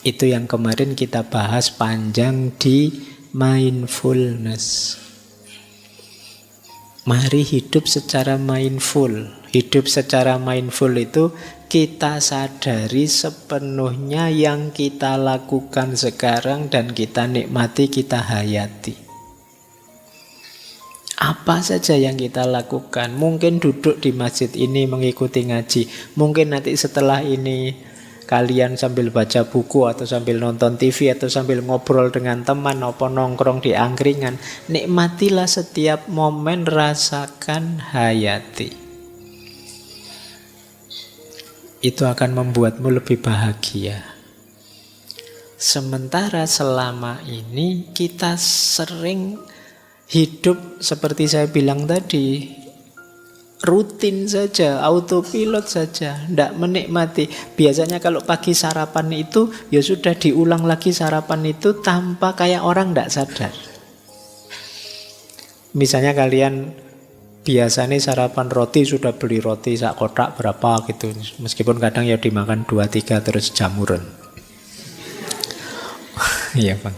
Speaker 1: Itu yang kemarin kita bahas panjang di mindfulness. Mari hidup secara mindful. Hidup secara mindful itu kita sadari sepenuhnya yang kita lakukan sekarang dan kita nikmati, kita hayati. Apa saja yang kita lakukan. Mungkin duduk di masjid ini mengikuti ngaji. Mungkin nanti setelah ini kalian sambil baca buku atau sambil nonton TV atau sambil ngobrol dengan teman atau nongkrong di angkringan. Nikmatilah setiap momen, rasakan, hayati. Itu akan membuatmu lebih bahagia. Sementara selama ini kita sering hidup seperti saya bilang tadi, rutin saja, autopilot saja, tidak menikmati. Biasanya kalau pagi sarapan itu, ya sudah diulang lagi sarapan itu tanpa kayak orang tidak sadar. Misalnya kalian biasanya sarapan roti, sudah beli roti sak kotak berapa gitu. Meskipun kadang ya dimakan 2-3 terus jamuran. Iya Bang.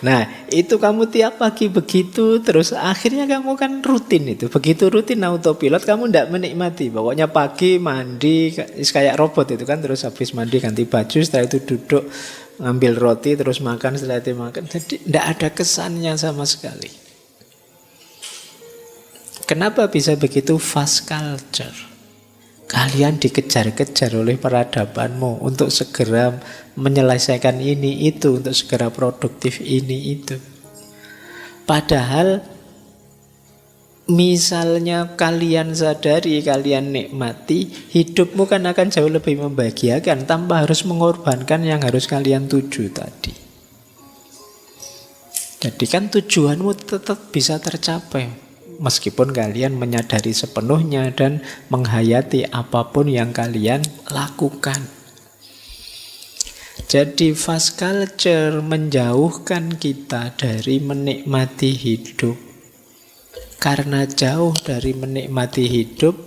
Speaker 1: Nah, itu kamu tiap pagi begitu, terus akhirnya kamu kan rutin itu. Begitu rutin autopilot, kamu tidak menikmati. Pokoknya pagi mandi, kayak robot itu kan, terus habis mandi ganti baju, setelah itu duduk, ngambil roti, terus makan, setelah itu makan. Jadi tidak ada kesannya sama sekali. Kenapa bisa begitu? Fast culture. Kalian dikejar-kejar oleh peradabanmu untuk segera menyelesaikan ini itu, untuk segera produktif ini itu. Padahal misalnya kalian sadari, kalian nikmati, hidupmu kan akan jauh lebih membahagiakan tanpa harus mengorbankan yang harus kalian tuju tadi. Jadi kan tujuanmu tetap bisa tercapai meskipun kalian menyadari sepenuhnya dan menghayati apapun yang kalian lakukan. Jadi fast culture menjauhkan kita dari menikmati hidup. Karena jauh dari menikmati hidup,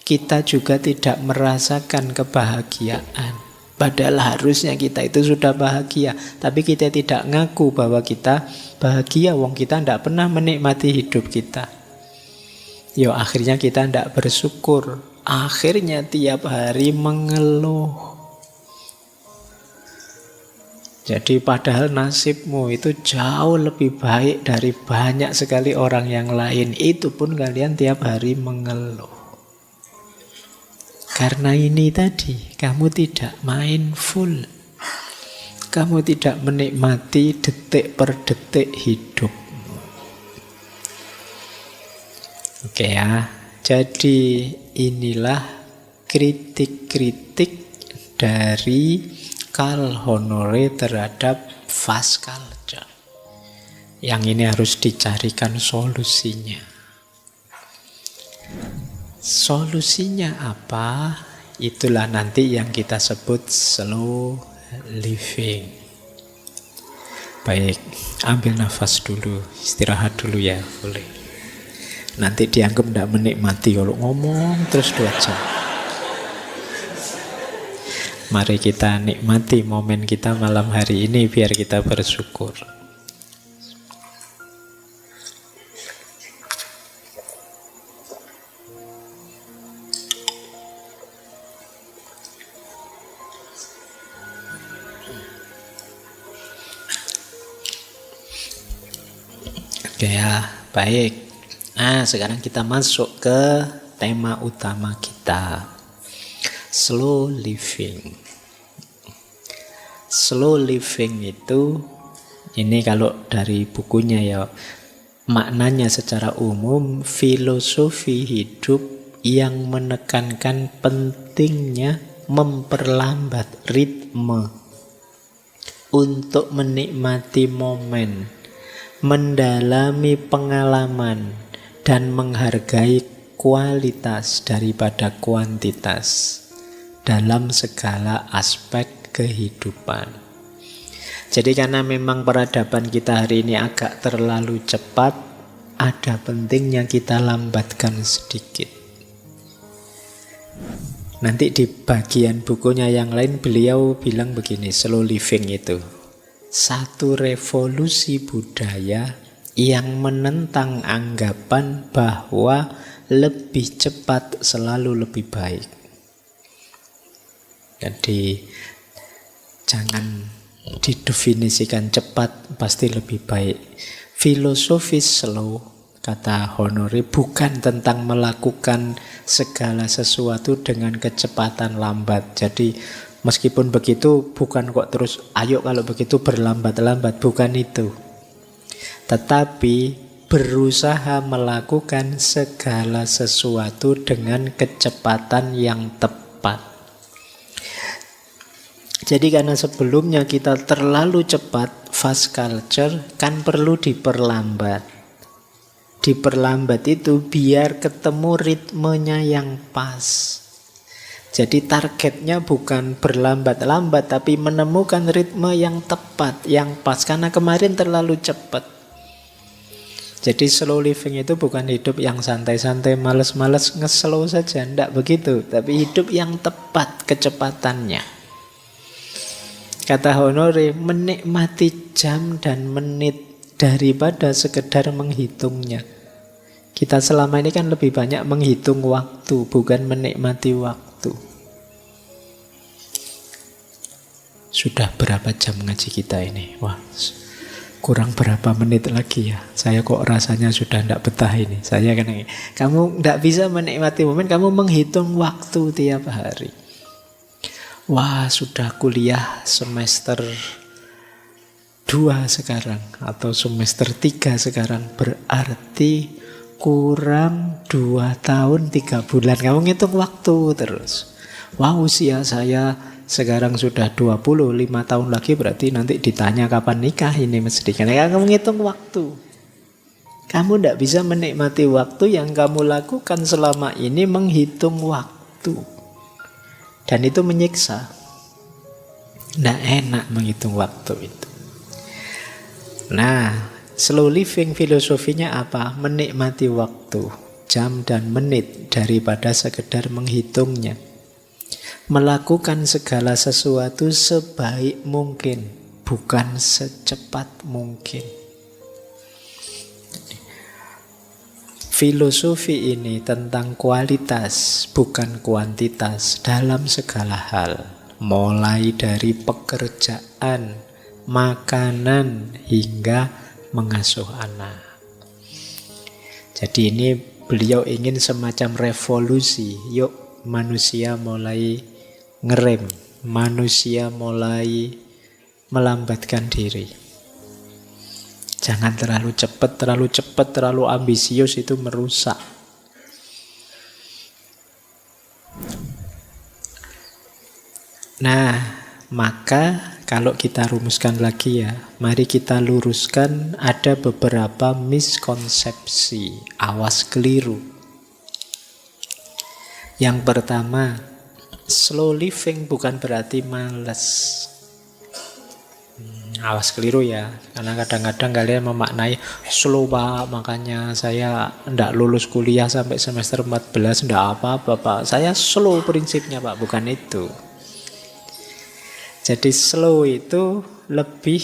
Speaker 1: kita juga tidak merasakan kebahagiaan. Padahal harusnya kita itu sudah bahagia, tapi kita tidak ngaku bahwa kita bahagia, wong kita tidak pernah menikmati hidup kita. Yo, akhirnya kita tidak bersyukur. Akhirnya tiap hari mengeluh. Jadi padahal nasibmu itu jauh lebih baik dari banyak sekali orang yang lain. Itu pun kalian tiap hari mengeluh. Karena ini tadi, kamu tidak mindful. Kamu tidak menikmati detik per detik hidup. Oke ya, jadi inilah kritik-kritik dari Carl Honore terhadap fast culture. Yang ini harus dicarikan solusinya. Solusinya apa? Itulah nanti yang kita sebut slow living. Baik, ambil nafas dulu, istirahat dulu ya, boleh. Nanti dianggap tidak menikmati kalau ngomong terus 2 jam. Mari kita nikmati momen kita malam hari ini biar kita bersyukur. Oke ya, baik. Nah, sekarang kita masuk ke tema utama kita. Slow living. Slow living itu, ini kalau dari bukunya ya, maknanya secara umum filosofi hidup yang menekankan pentingnya memperlambat ritme untuk menikmati momen, mendalami pengalaman, dan menghargai kualitas daripada kuantitas dalam segala aspek kehidupan. Jadi karena memang peradaban kita hari ini agak terlalu cepat, ada pentingnya kita lambatkan sedikit. Nanti di bagian bukunya yang lain beliau bilang begini, slow living itu satu revolusi budaya yang menentang anggapan bahwa lebih cepat selalu lebih baik. Jadi jangan didefinisikan cepat pasti lebih baik. Filosofis slow, kata Honore, bukan tentang melakukan segala sesuatu dengan kecepatan lambat. Jadi meskipun begitu bukan kok terus ayo kalau begitu berlambat-lambat, bukan itu. Tetapi berusaha melakukan segala sesuatu dengan kecepatan yang tepat. Jadi karena sebelumnya kita terlalu cepat, fast culture kan perlu diperlambat. Diperlambat itu biar ketemu ritmenya yang pas. Jadi targetnya bukan berlambat-lambat, tapi menemukan ritme yang tepat, yang pas. Karena kemarin terlalu cepat. Jadi slow living itu bukan hidup yang santai-santai, males-males, nge-slow saja. Tidak begitu, tapi hidup yang tepat kecepatannya. Kata Honore, menikmati jam dan menit daripada sekedar menghitungnya. Kita selama ini kan lebih banyak menghitung waktu, bukan menikmati waktu. Sudah berapa jam ngaji kita ini? Wah, kurang berapa menit lagi ya. Saya kok rasanya sudah tidak betah ini. Saya kan, kamu tidak bisa menikmati momen, kamu menghitung waktu tiap hari. Wah, sudah kuliah semester 2 sekarang atau semester 3 sekarang, berarti kurang 2 tahun 3 bulan. Kamu ngitung waktu terus. Wah, usia saya sekarang sudah 25 tahun lagi, berarti nanti ditanya kapan nikah ini mesti. Karena kamu ngitung waktu. Kamu tidak bisa menikmati waktu, yang kamu lakukan selama ini menghitung waktu. Dan itu menyiksa. Tidak enak menghitung waktu itu. Nah, slow living filosofinya apa? Menikmati waktu, jam dan menit daripada sekedar menghitungnya. Melakukan segala sesuatu sebaik mungkin, bukan secepat mungkin. Filosofi ini tentang kualitas, bukan kuantitas dalam segala hal. Mulai dari pekerjaan, makanan, hingga mengasuh anak. Jadi ini beliau ingin semacam revolusi. Yuk manusia mulai ngerem, manusia mulai melambatkan diri. Jangan terlalu cepat, terlalu ambisius, itu merusak. Nah, maka kalau kita rumuskan lagi ya, mari kita luruskan ada beberapa miskonsepsi, awas keliru. Yang pertama, slow living bukan berarti malas. Awas keliru ya, karena kadang-kadang kalian memaknai slow Pak, makanya saya tidak lulus kuliah sampai semester 14, tidak apa-apa Pak, saya slow prinsipnya Pak, bukan itu. Jadi slow itu lebih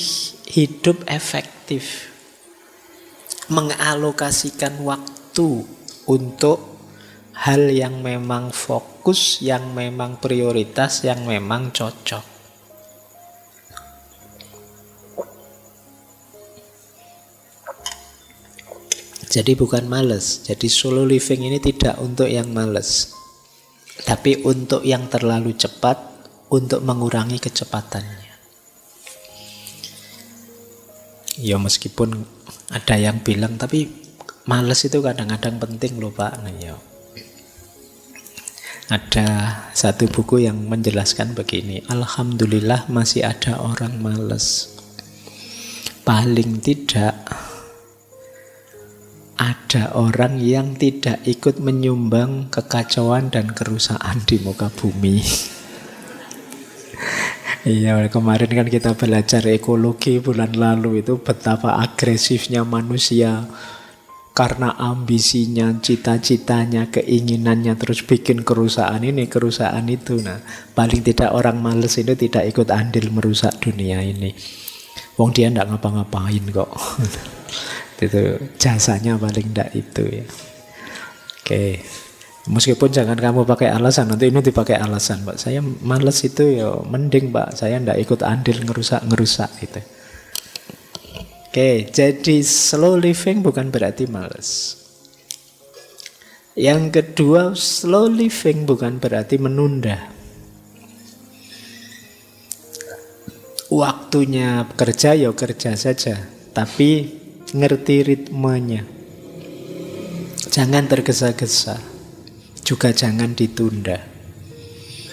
Speaker 1: hidup efektif, mengalokasikan waktu untuk hal yang memang fokus, yang memang prioritas, yang memang cocok. Jadi bukan males. Jadi slow living ini tidak untuk yang males, tapi untuk yang terlalu cepat, untuk mengurangi kecepatannya. Ya meskipun ada yang bilang, tapi males itu kadang-kadang penting loh Pak. Nah, ya. Ada satu buku yang menjelaskan begini, alhamdulillah masih ada orang males. Paling tidak ada orang yang tidak ikut menyumbang kekacauan dan kerusakan di muka bumi. Iya, kemarin kan kita belajar ekologi bulan lalu itu betapa agresifnya manusia karena ambisinya, cita-citanya, keinginannya terus bikin kerusakan ini, kerusakan itu. Nah, paling tidak orang males itu tidak ikut andil merusak dunia ini. Wong dia ndak ngapa-ngapain kok. Itu jasanya paling ndak itu ya. Oke. Meskipun jangan kamu pakai alasan, nanti ini dipakai alasan, Pak. Saya males itu ya, mending Pak, saya ndak ikut andil ngerusak-ngerusak gitu. Oke, jadi slow living bukan berarti malas. Yang kedua, slow living bukan berarti menunda. Waktunya kerja ya kerja saja, tapi ngerti ritmenya. Jangan tergesa-gesa, juga jangan ditunda.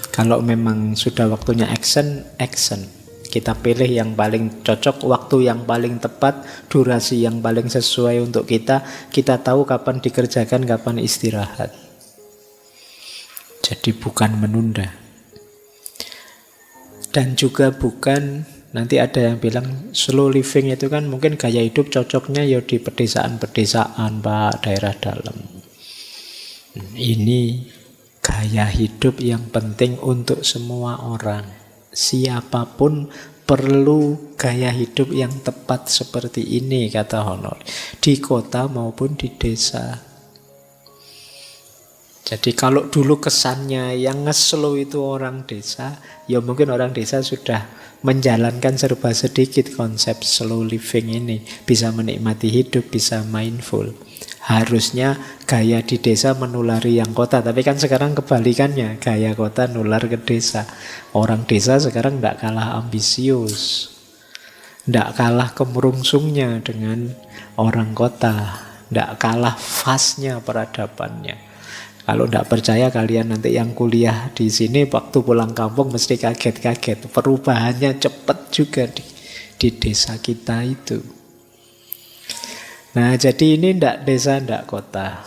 Speaker 1: Kalau memang sudah waktunya action, action. Kita pilih yang paling cocok, waktu yang paling tepat, durasi yang paling sesuai untuk kita. Kita tahu kapan dikerjakan, kapan istirahat. Jadi bukan menunda. Dan juga bukan, nanti ada yang bilang slow living itu kan mungkin gaya hidup cocoknya ya di pedesaan-pedesaan, Pak, daerah dalam. Ini gaya hidup yang penting untuk semua orang. Siapapun perlu gaya hidup yang tepat seperti ini, kata Honor, di kota maupun di desa. Jadi kalau dulu kesannya yang nge-slow itu orang desa, ya mungkin orang desa sudah menjalankan serba sedikit konsep slow living ini, bisa menikmati hidup, bisa mindful. Harusnya gaya di desa menulari yang kota, tapi kan sekarang kebalikannya, gaya kota nular ke desa. Orang desa sekarang tidak kalah ambisius, tidak kalah kemerungsungnya dengan orang kota, tidak kalah fastnya peradabannya. Kalau tidak percaya kalian nanti yang kuliah di sini waktu pulang kampung mesti kaget-kaget. Perubahannya cepat juga di desa kita itu. Nah, jadi ini tidak desa, tidak kota.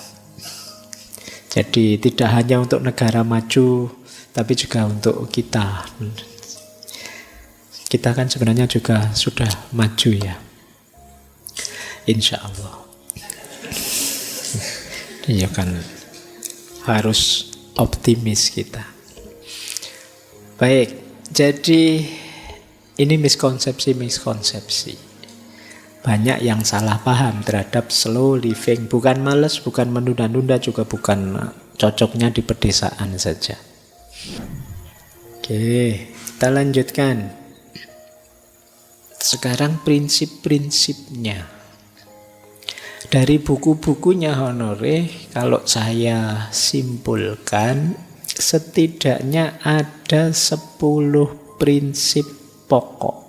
Speaker 1: Jadi tidak hanya untuk negara maju, tapi juga untuk kita. Kita kan sebenarnya juga sudah maju ya. Insya Allah. Iya kan, harus optimis kita. Baik, jadi ini miskonsepsi. Banyak yang salah paham terhadap slow living. Bukan malas, bukan menunda-nunda, juga bukan cocoknya di pedesaan saja. Oke, kita lanjutkan. Sekarang prinsip-prinsipnya. Dari buku-bukunya Honore, kalau saya simpulkan, setidaknya ada 10 prinsip pokok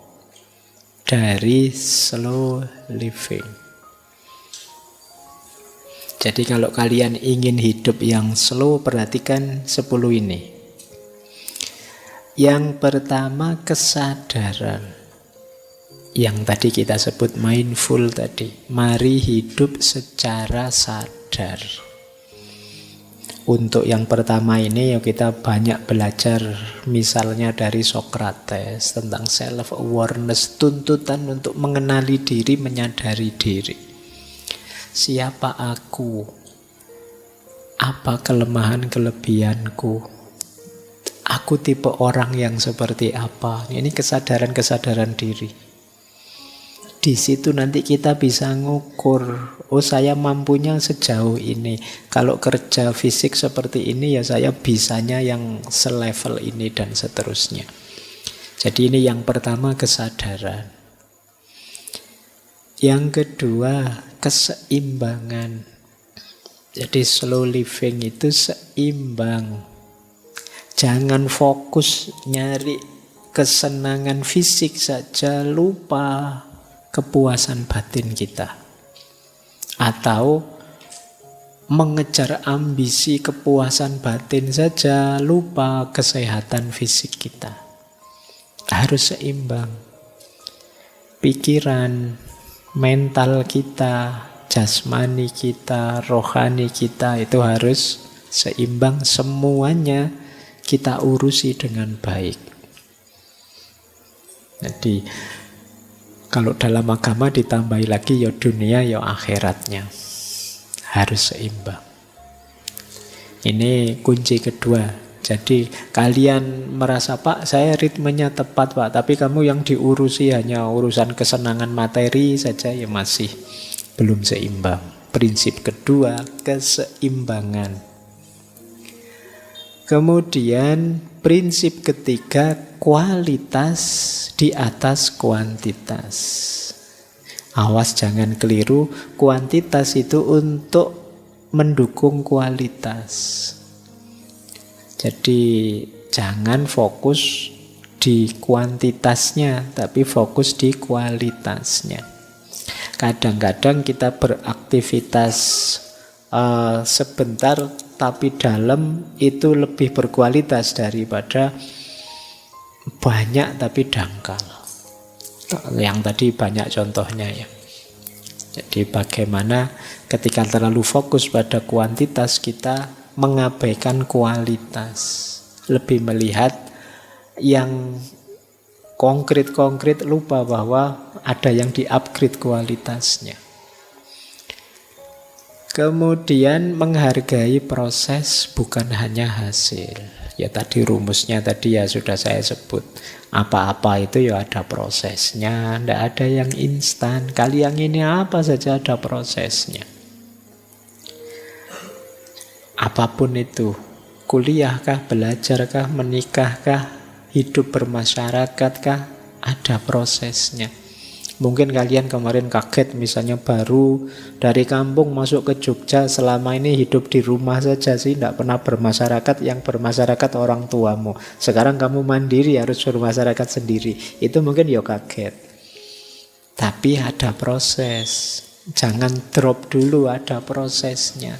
Speaker 1: dari slow living. Jadi kalau kalian ingin hidup yang slow, perhatikan 10 ini. Yang pertama, kesadaran. Yang tadi kita sebut mindful tadi. Mari hidup secara sadar. Untuk yang pertama ini ya kita banyak belajar misalnya dari Socrates tentang self-awareness, tuntutan untuk mengenali diri, menyadari diri. Siapa aku? Apa kelemahan-kelebihanku? Aku tipe orang yang seperti apa? Ini kesadaran-kesadaran diri. Di situ nanti kita bisa ngukur, oh saya mampunya sejauh ini. Kalau kerja fisik seperti ini ya saya bisanya yang selevel ini dan seterusnya. Jadi ini yang pertama, kesadaran. Yang kedua, keseimbangan. Jadi slow living itu seimbang. Jangan fokus nyari kesenangan fisik saja, lupa kepuasan batin kita. Atau mengejar ambisi kepuasan batin saja, lupa kesehatan fisik kita. Harus seimbang. Pikiran, mental kita, jasmani kita, rohani kita itu harus seimbang. Semuanya kita urusi dengan baik. Jadi kalau dalam agama ditambahi lagi ya dunia ya akhiratnya. harus seimbang. Ini kunci kedua. Jadi kalian merasa, Pak, saya ritmenya tepat, Pak, tapi kamu yang diurusi hanya urusan kesenangan materi saja, ya masih belum seimbang. Prinsip kedua, keseimbangan. Kemudian prinsip ketiga, kualitas di atas kuantitas. Awas jangan keliru, kuantitas itu untuk mendukung kualitas. Jadi jangan fokus di kuantitasnya, tapi fokus di kualitasnya. Kadang-kadang kita beraktivitas sebentar tapi dalam itu lebih berkualitas daripada banyak tapi dangkal. Yang tadi banyak contohnya ya. Jadi bagaimana ketika terlalu fokus pada kuantitas kita mengabaikan kualitas. Lebih melihat yang konkret-konkret, lupa bahwa ada yang di-upgrade kualitasnya. Kemudian menghargai proses bukan hanya hasil. Ya tadi rumusnya tadi ya sudah saya sebut. Apa-apa itu ya ada prosesnya, tidak ada yang instan. Kali yang ini apa saja ada prosesnya. Apapun itu, kuliah kah, belajar kah, menikah kah, hidup bermasyarakat kah, ada prosesnya. Mungkin kalian kemarin kaget misalnya baru dari kampung masuk ke Jogja, selama ini hidup di rumah saja sih, tidak pernah bermasyarakat, yang bermasyarakat orang tuamu. Sekarang kamu mandiri harus bermasyarakat sendiri. Itu mungkin ya kaget. Tapi ada proses. Jangan drop dulu, ada prosesnya.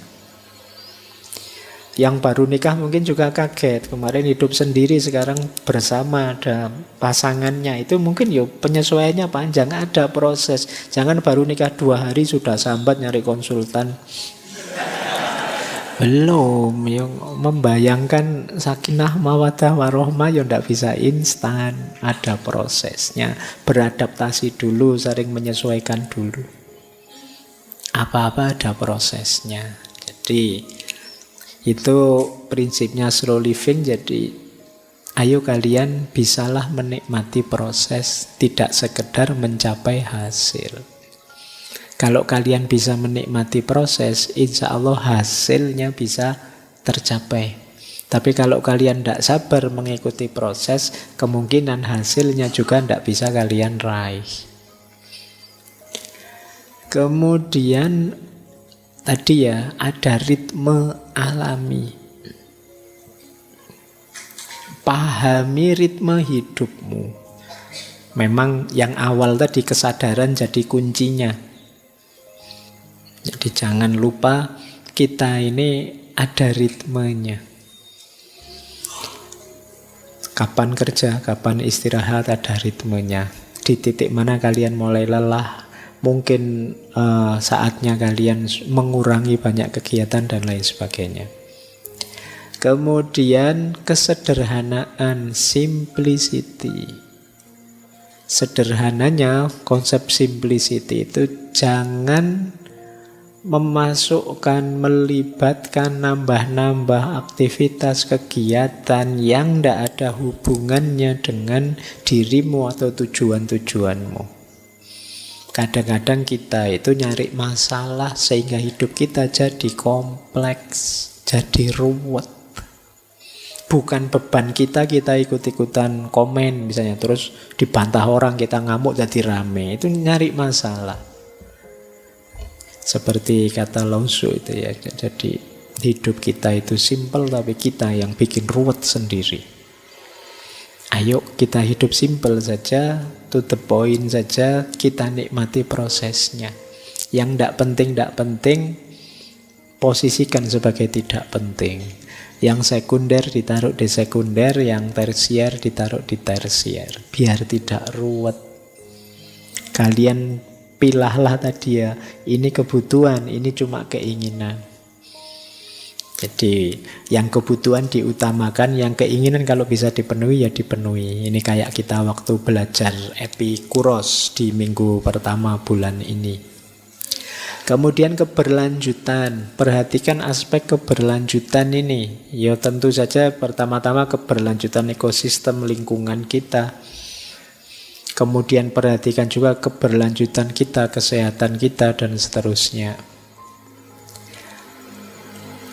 Speaker 1: Yang baru nikah mungkin juga kaget. Kemarin hidup sendiri, sekarang bersama ada pasangannya. Itu mungkin ya penyesuaiannya panjang, ada proses. Jangan baru nikah 2 hari sudah sambat nyari konsultan. Belum, yang membayangkan sakinah mawaddah warohmah ya tidak bisa instan. Ada prosesnya. Beradaptasi dulu, sering menyesuaikan dulu. Apa-apa ada prosesnya. Jadi itu prinsipnya slow living. Jadi ayo kalian bisalah menikmati proses, tidak sekedar mencapai hasil. Kalau kalian bisa menikmati proses, insya Allah hasilnya bisa tercapai. Tapi kalau kalian tidak sabar mengikuti proses, kemungkinan hasilnya juga tidak bisa kalian raih. Kemudian tadi ya, ada ritme alami. Pahami ritme hidupmu. Memang yang awal tadi kesadaran jadi kuncinya. Jadi jangan lupa kita ini ada ritmenya. Kapan kerja, kapan istirahat, ada ritmenya. Di titik mana kalian mulai lelah, mungkin saatnya kalian mengurangi banyak kegiatan dan lain sebagainya. Kemudian kesederhanaan, simplicity. Sederhananya, konsep simplicity itu jangan memasukkan, melibatkan, nambah-nambah aktivitas kegiatan yang tidak ada hubungannya dengan dirimu atau tujuan-tujuanmu. Kadang-kadang kita itu nyari masalah sehingga hidup kita jadi kompleks, jadi ruwet. Bukan beban kita ikut-ikutan komen misalnya, terus dibantah orang, kita ngamuk jadi rame. Itu nyari masalah. Seperti kata Lao Tzu itu ya, jadi hidup kita itu simple tapi kita yang bikin ruwet sendiri. Ayo kita hidup simple saja, to the point saja, kita nikmati prosesnya. Yang tidak penting, posisikan sebagai tidak penting. Yang sekunder ditaruh di sekunder, yang tersier ditaruh di tersier. Biar tidak ruwet. Kalian pilahlah tadi ya, ini kebutuhan, ini cuma keinginan. Jadi yang kebutuhan diutamakan, yang keinginan kalau bisa dipenuhi ya dipenuhi. Ini kayak kita waktu belajar Epikuros di minggu pertama bulan ini. Kemudian keberlanjutan, perhatikan aspek keberlanjutan ini. Ya tentu saja pertama-tama keberlanjutan ekosistem lingkungan kita. Kemudian perhatikan juga keberlanjutan kita, kesehatan kita, dan seterusnya.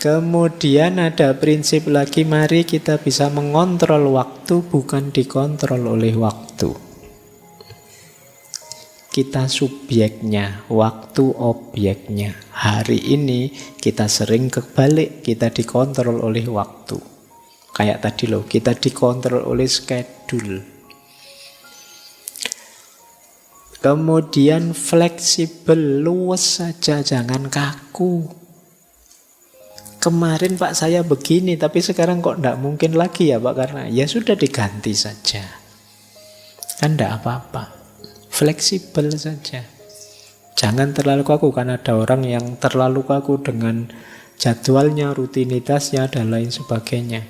Speaker 1: Kemudian ada prinsip lagi, mari kita bisa mengontrol waktu, bukan dikontrol oleh waktu. Kita subjeknya, waktu objeknya. Hari ini kita sering kebalik, kita dikontrol oleh waktu. Kayak tadi loh, kita dikontrol oleh schedule. Kemudian fleksibel, luas saja, jangan kaku. Kemarin Pak saya begini, tapi sekarang kok enggak mungkin lagi ya Pak, karena ya sudah diganti saja. Kan enggak apa-apa. Fleksibel saja. Jangan terlalu kaku, karena ada orang yang terlalu kaku dengan jadwalnya, rutinitasnya, dan lain sebagainya.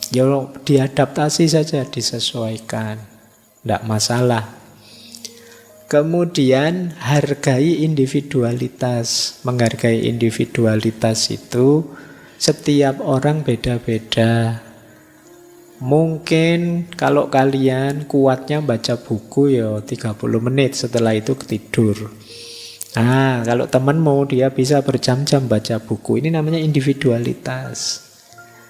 Speaker 1: Ya diadaptasi saja, disesuaikan. Tidak masalah. Kemudian hargai individualitas. Menghargai individualitas itu setiap orang beda-beda. Mungkin kalau kalian kuatnya baca buku ya 30 menit, setelah itu tidur. Nah, kalau temanmu dia bisa berjam-jam baca buku, ini namanya individualitas.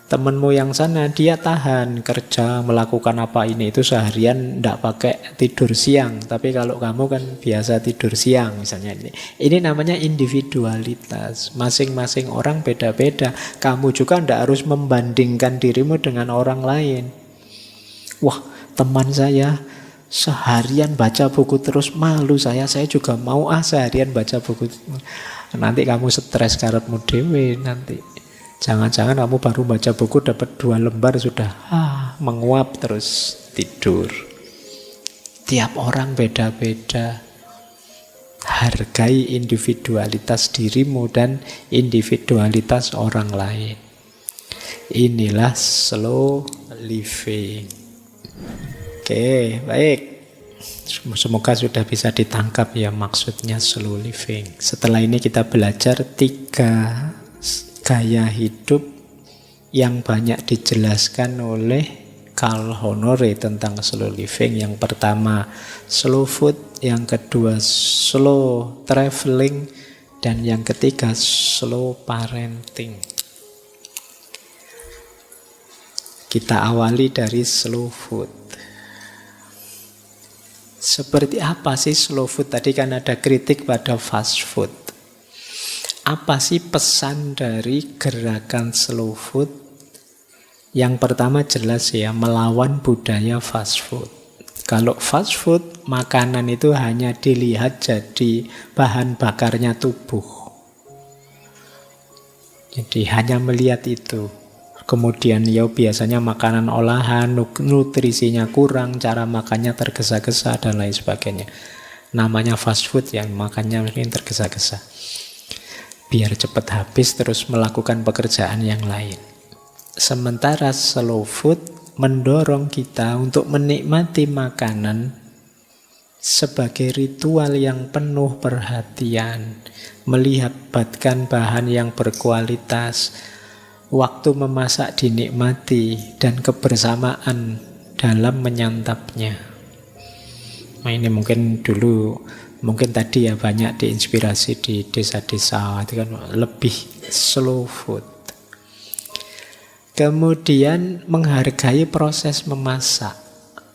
Speaker 1: Temanmu yang sana dia tahan kerja, melakukan apa ini itu seharian tidak pakai tidur siang. Tapi kalau kamu kan biasa tidur siang misalnya ini. Ini namanya individualitas. Masing-masing orang beda-beda. Kamu juga tidak harus membandingkan dirimu dengan orang lain. Wah, teman saya seharian baca buku terus, malu saya juga mau seharian baca buku. Nanti kamu stres karepmu dhewe nanti. Jangan-jangan kamu baru baca buku dapat 2 lembar sudah menguap terus tidur. Tiap orang beda-beda. Hargai individualitas dirimu dan individualitas orang lain. Inilah slow living. Oke, baik. Semoga sudah bisa ditangkap ya maksudnya slow living. Setelah ini kita belajar 3 gaya hidup yang banyak dijelaskan oleh Carl Honore tentang slow living. Yang pertama slow food, yang kedua slow traveling, dan yang ketiga slow parenting. Kita awali dari slow food. Seperti apa sih slow food? Tadi kan ada kritik pada fast food. Apa sih pesan dari gerakan slow food? Yang pertama jelas ya, melawan budaya fast food. Kalau fast food, makanan itu hanya dilihat jadi bahan bakarnya tubuh. Jadi hanya melihat itu. Kemudian ya biasanya makanan olahan, nutrisinya kurang, cara makannya tergesa-gesa, dan lain sebagainya. Namanya fast food yang makannya mungkin tergesa-gesa. Biar cepat habis terus melakukan pekerjaan yang lain. Sementara slow food mendorong kita untuk menikmati makanan sebagai ritual yang penuh perhatian, melibatkan bahan yang berkualitas, waktu memasak dinikmati, dan kebersamaan dalam menyantapnya. Nah, ini mungkin tadi ya banyak diinspirasi di desa-desa, itu kan lebih slow food. Kemudian menghargai proses memasak.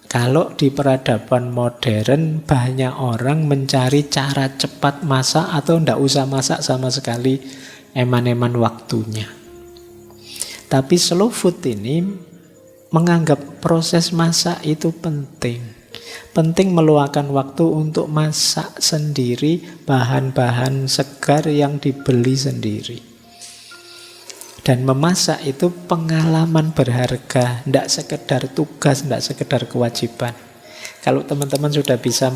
Speaker 1: Kalau di peradaban modern banyak orang mencari cara cepat masak atau tidak usah masak sama sekali, eman-eman waktunya. Tapi slow food ini menganggap proses masak itu penting. Penting meluangkan waktu untuk masak sendiri, bahan-bahan segar yang dibeli sendiri. Dan memasak itu pengalaman berharga, tidak sekedar tugas, tidak sekedar kewajiban. Kalau teman-teman sudah bisa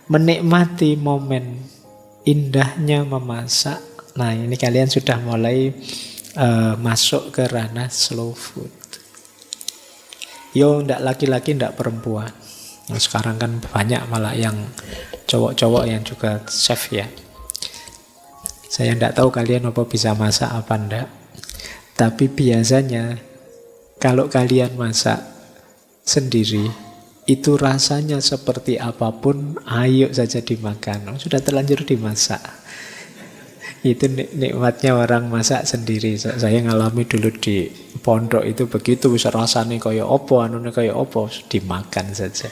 Speaker 1: menikmati momen indahnya memasak, nah ini kalian sudah mulai masuk ke ranah slow food. Yo, tidak laki-laki, tidak perempuan. Sekarang kan banyak malah yang cowok-cowok yang juga chef ya. Saya tidak tahu kalian apa bisa masak apa enggak. Tapi biasanya kalau kalian masak sendiri, itu rasanya seperti apapun, ayo saja dimakan. Sudah terlanjur dimasak. Itu nikmatnya orang masak sendiri. Saya ngalami dulu di pondok itu begitu, bisa rasanya kayak opo, anunya kayak opo, dimakan saja.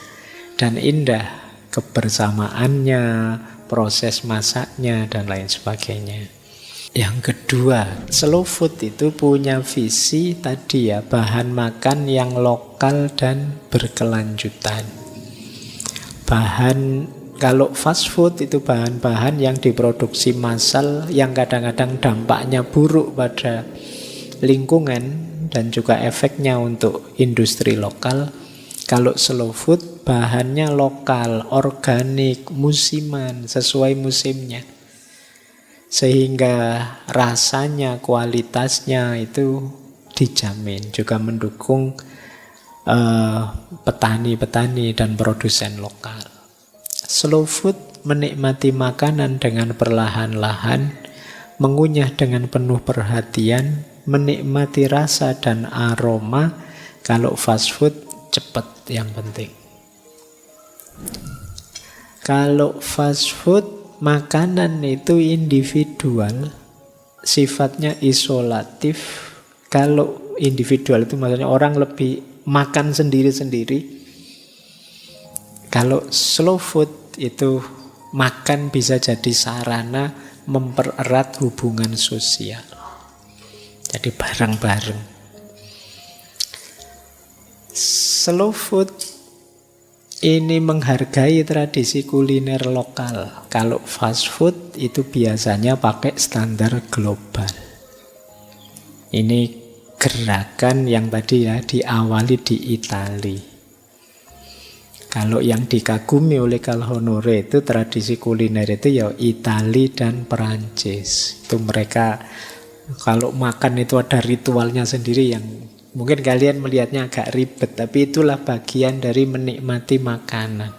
Speaker 1: Dan indah kebersamaannya, proses masaknya, dan lain sebagainya. Yang kedua, slow food itu punya visi tadi ya, bahan makan yang lokal dan berkelanjutan. Kalau fast food itu bahan-bahan yang diproduksi massal, yang kadang-kadang dampaknya buruk pada lingkungan dan juga efeknya untuk industri lokal. Kalau slow food bahannya lokal, organik, musiman, sesuai musimnya. Sehingga rasanya, kualitasnya itu dijamin, juga mendukung petani-petani dan produsen lokal. Slow food menikmati makanan dengan perlahan-lahan, mengunyah dengan penuh perhatian, menikmati rasa dan aroma. Kalau fast food cepat yang penting. Kalau fast food makanan itu individual, sifatnya isolatif. Kalau individual itu maksudnya orang lebih makan sendiri-sendiri. Kalau slow food itu makan bisa jadi sarana mempererat hubungan sosial. Jadi bareng-bareng. Slow food ini menghargai tradisi kuliner lokal. Kalau fast food itu biasanya pakai standar global. Ini gerakan yang tadi ya diawali di Italia. Kalau yang dikagumi oleh Carl Honore itu tradisi kuliner itu ya Italia dan Perancis. Itu mereka kalau makan itu ada ritualnya sendiri yang mungkin kalian melihatnya agak ribet, tapi itulah bagian dari menikmati makanan.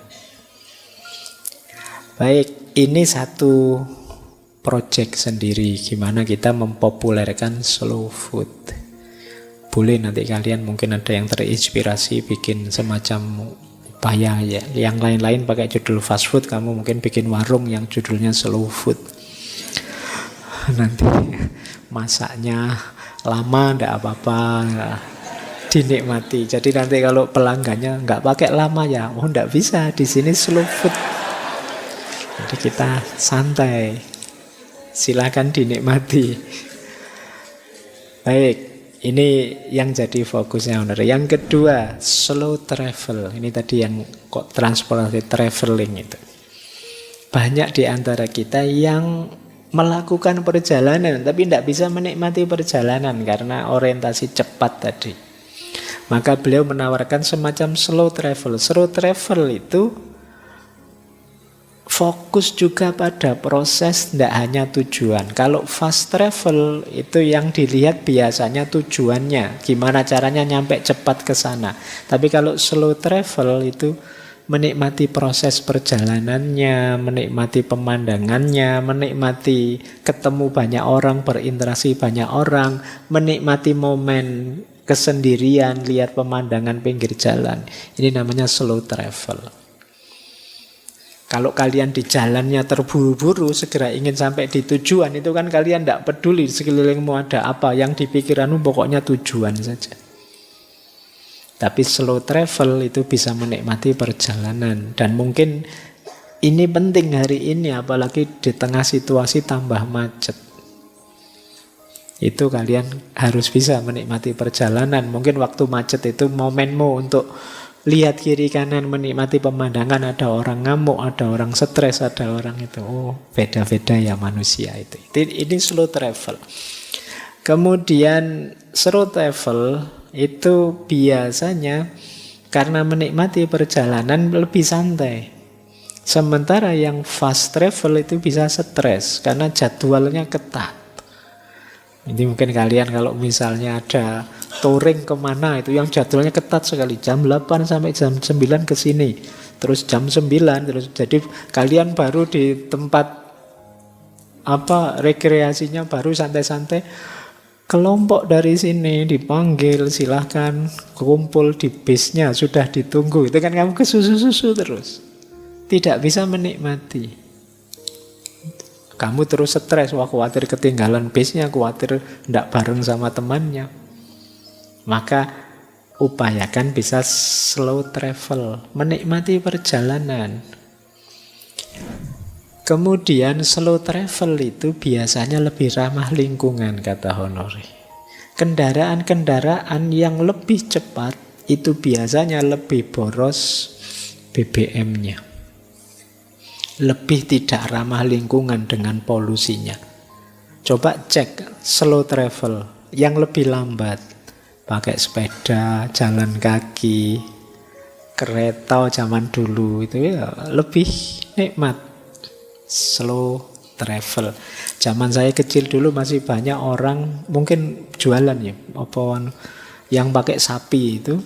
Speaker 1: Baik, ini satu project sendiri gimana kita mempopulerkan slow food. Boleh nanti kalian mungkin ada yang terinspirasi bikin semacam upaya ya. Yang lain-lain pakai judul fast food, kamu mungkin bikin warung yang judulnya slow food. Nanti masaknya lama ndak apa-apa, dinikmati. Jadi nanti kalau pelanggannya nggak pakai lama ya, oh ndak bisa, di sini slow food. Jadi kita santai, silakan dinikmati. Baik, ini yang jadi fokusnya owner. Yang kedua, slow travel. Ini tadi yang kok transportasi traveling itu. Banyak di antara kita yang melakukan perjalanan tapi tidak bisa menikmati perjalanan karena orientasi cepat tadi. Maka beliau menawarkan semacam slow travel. Slow travel itu fokus juga pada proses, tidak hanya tujuan. Kalau fast travel itu yang dilihat biasanya tujuannya, gimana caranya nyampe cepat ke sana. Tapi kalau slow travel itu menikmati proses perjalanannya, menikmati pemandangannya, menikmati ketemu banyak orang, berinteraksi banyak orang, menikmati momen kesendirian, lihat pemandangan pinggir jalan. Ini namanya slow travel. Kalau kalian di jalannya terburu-buru, segera ingin sampai di tujuan, itu kan kalian tidak peduli sekelilingmu ada apa, yang di pikiranmu pokoknya tujuan saja. Tapi slow travel itu bisa menikmati perjalanan. Dan mungkin ini penting hari ini, apalagi di tengah situasi tambah macet. Itu kalian harus bisa menikmati perjalanan. Mungkin waktu macet itu momenmu untuk lihat kiri kanan, menikmati pemandangan. Ada orang ngamuk, ada orang stres, ada orang itu. Oh, beda-beda ya manusia itu. Ini slow travel. Kemudian slow travel itu biasanya karena menikmati perjalanan lebih santai. Sementara yang fast travel itu bisa stres karena jadwalnya ketat. Ini mungkin kalian kalau misalnya ada touring kemana itu yang jadwalnya ketat sekali, jam 8 sampai jam 9 ke sini, terus jam 9 terus, jadi kalian baru di tempat rekreasinya baru santai-santai. Kelompok dari sini dipanggil, silahkan kumpul di bisnya, sudah ditunggu. Itu kan kamu kesusu-susu terus. Tidak bisa menikmati. Kamu terus stres, wah khawatir ketinggalan bisnya, khawatir tidak bareng sama temannya. Maka upayakan bisa slow travel, menikmati perjalanan. Kemudian slow travel itu biasanya lebih ramah lingkungan, kata Honore. Kendaraan-kendaraan yang lebih cepat itu biasanya lebih boros BBM-nya. Lebih tidak ramah lingkungan dengan polusinya. Coba cek slow travel yang lebih lambat. Pakai sepeda, jalan kaki, kereta zaman dulu itu ya lebih nikmat. Slow travel. Zaman saya kecil dulu masih banyak orang mungkin jualan ya, yang pakai sapi itu,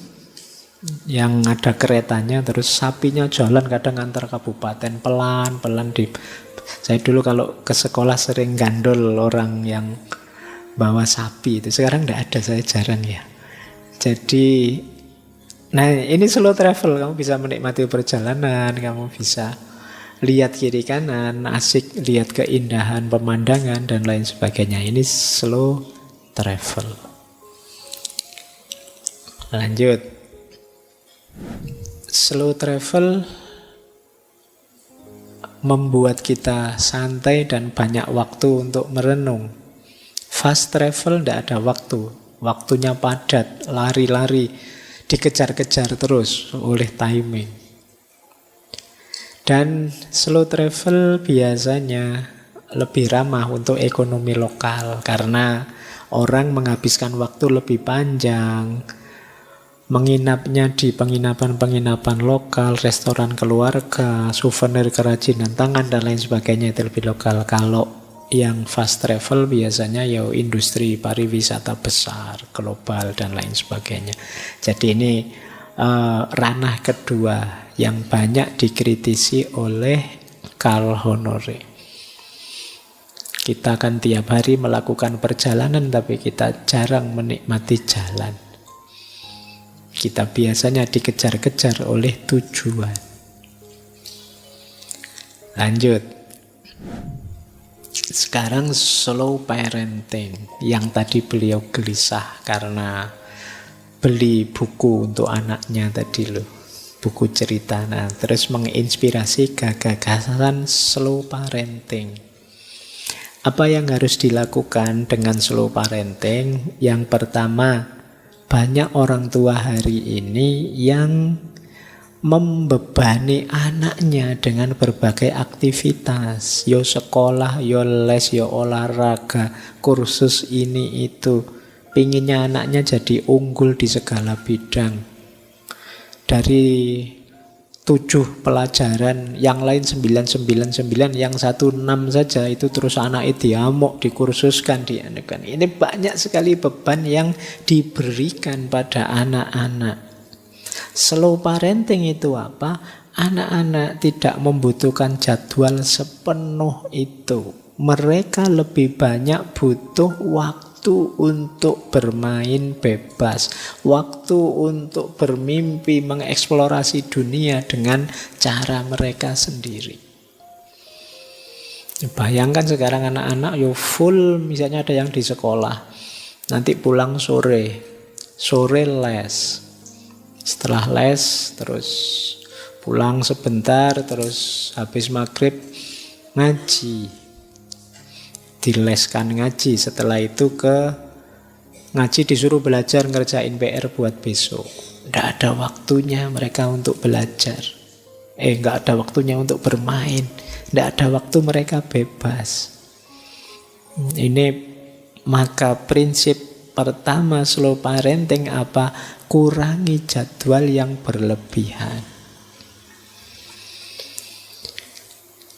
Speaker 1: yang ada keretanya, terus sapinya jalan kadang antar kabupaten pelan-pelan di. Saya dulu kalau ke sekolah sering gandol orang yang bawa sapi itu. Sekarang tidak ada, saya jarang ya. Jadi, nah ini slow travel, kamu bisa menikmati perjalanan, kamu bisa lihat kiri kanan, asik lihat keindahan pemandangan dan lain sebagainya. Ini slow travel. Lanjut. Slow travel membuat kita santai dan banyak waktu untuk merenung. Fast travel tidak ada waktu. Waktunya padat, lari-lari, dikejar-kejar terus oleh timing. Dan slow travel biasanya lebih ramah untuk ekonomi lokal karena orang menghabiskan waktu lebih panjang, menginapnya di penginapan-penginapan lokal, restoran keluarga, souvenir kerajinan tangan dan lain sebagainya itu lebih lokal. Kalau yang fast travel biasanya ya industri pariwisata besar, global dan lain sebagainya. Jadi ini ranah kedua yang banyak dikritisi oleh Karl Honore. Kita kan tiap hari melakukan perjalanan tapi kita jarang menikmati jalan. Kita biasanya dikejar-kejar oleh tujuan. Lanjut. Sekarang slow parenting. Yang tadi beliau gelisah karena beli buku untuk anaknya tadi loh, buku cerita. Nah, terus menginspirasi gagasan slow parenting. Apa yang harus dilakukan dengan slow parenting? Yang pertama, banyak orang tua hari ini yang membebani anaknya dengan berbagai aktivitas. Yo sekolah, yo les, yo olahraga, kursus ini itu. Pinginnya anaknya jadi unggul di segala bidang. Dari 7 pelajaran, yang lain 999, yang 16 saja itu terus anaknya diamuk, dikursuskan, dianukan. Ini banyak sekali beban yang diberikan pada anak-anak. Slow parenting itu apa? Anak-anak tidak membutuhkan jadwal sepenuh itu. Mereka lebih banyak butuh waktu untuk bermain bebas, waktu untuk bermimpi, mengeksplorasi dunia dengan cara mereka sendiri. Bayangkan sekarang anak-anak yo full, misalnya ada yang di sekolah, nanti pulang sore les, setelah les terus pulang sebentar, terus habis maghrib ngaji, dileskan ngaji, setelah itu ke ngaji disuruh belajar ngerjain PR buat besok. Tidak ada waktunya mereka untuk belajar, nggak ada waktunya untuk bermain, tidak ada waktu mereka bebas. Ini maka prinsip pertama slow parenting apa? Kurangi jadwal yang berlebihan.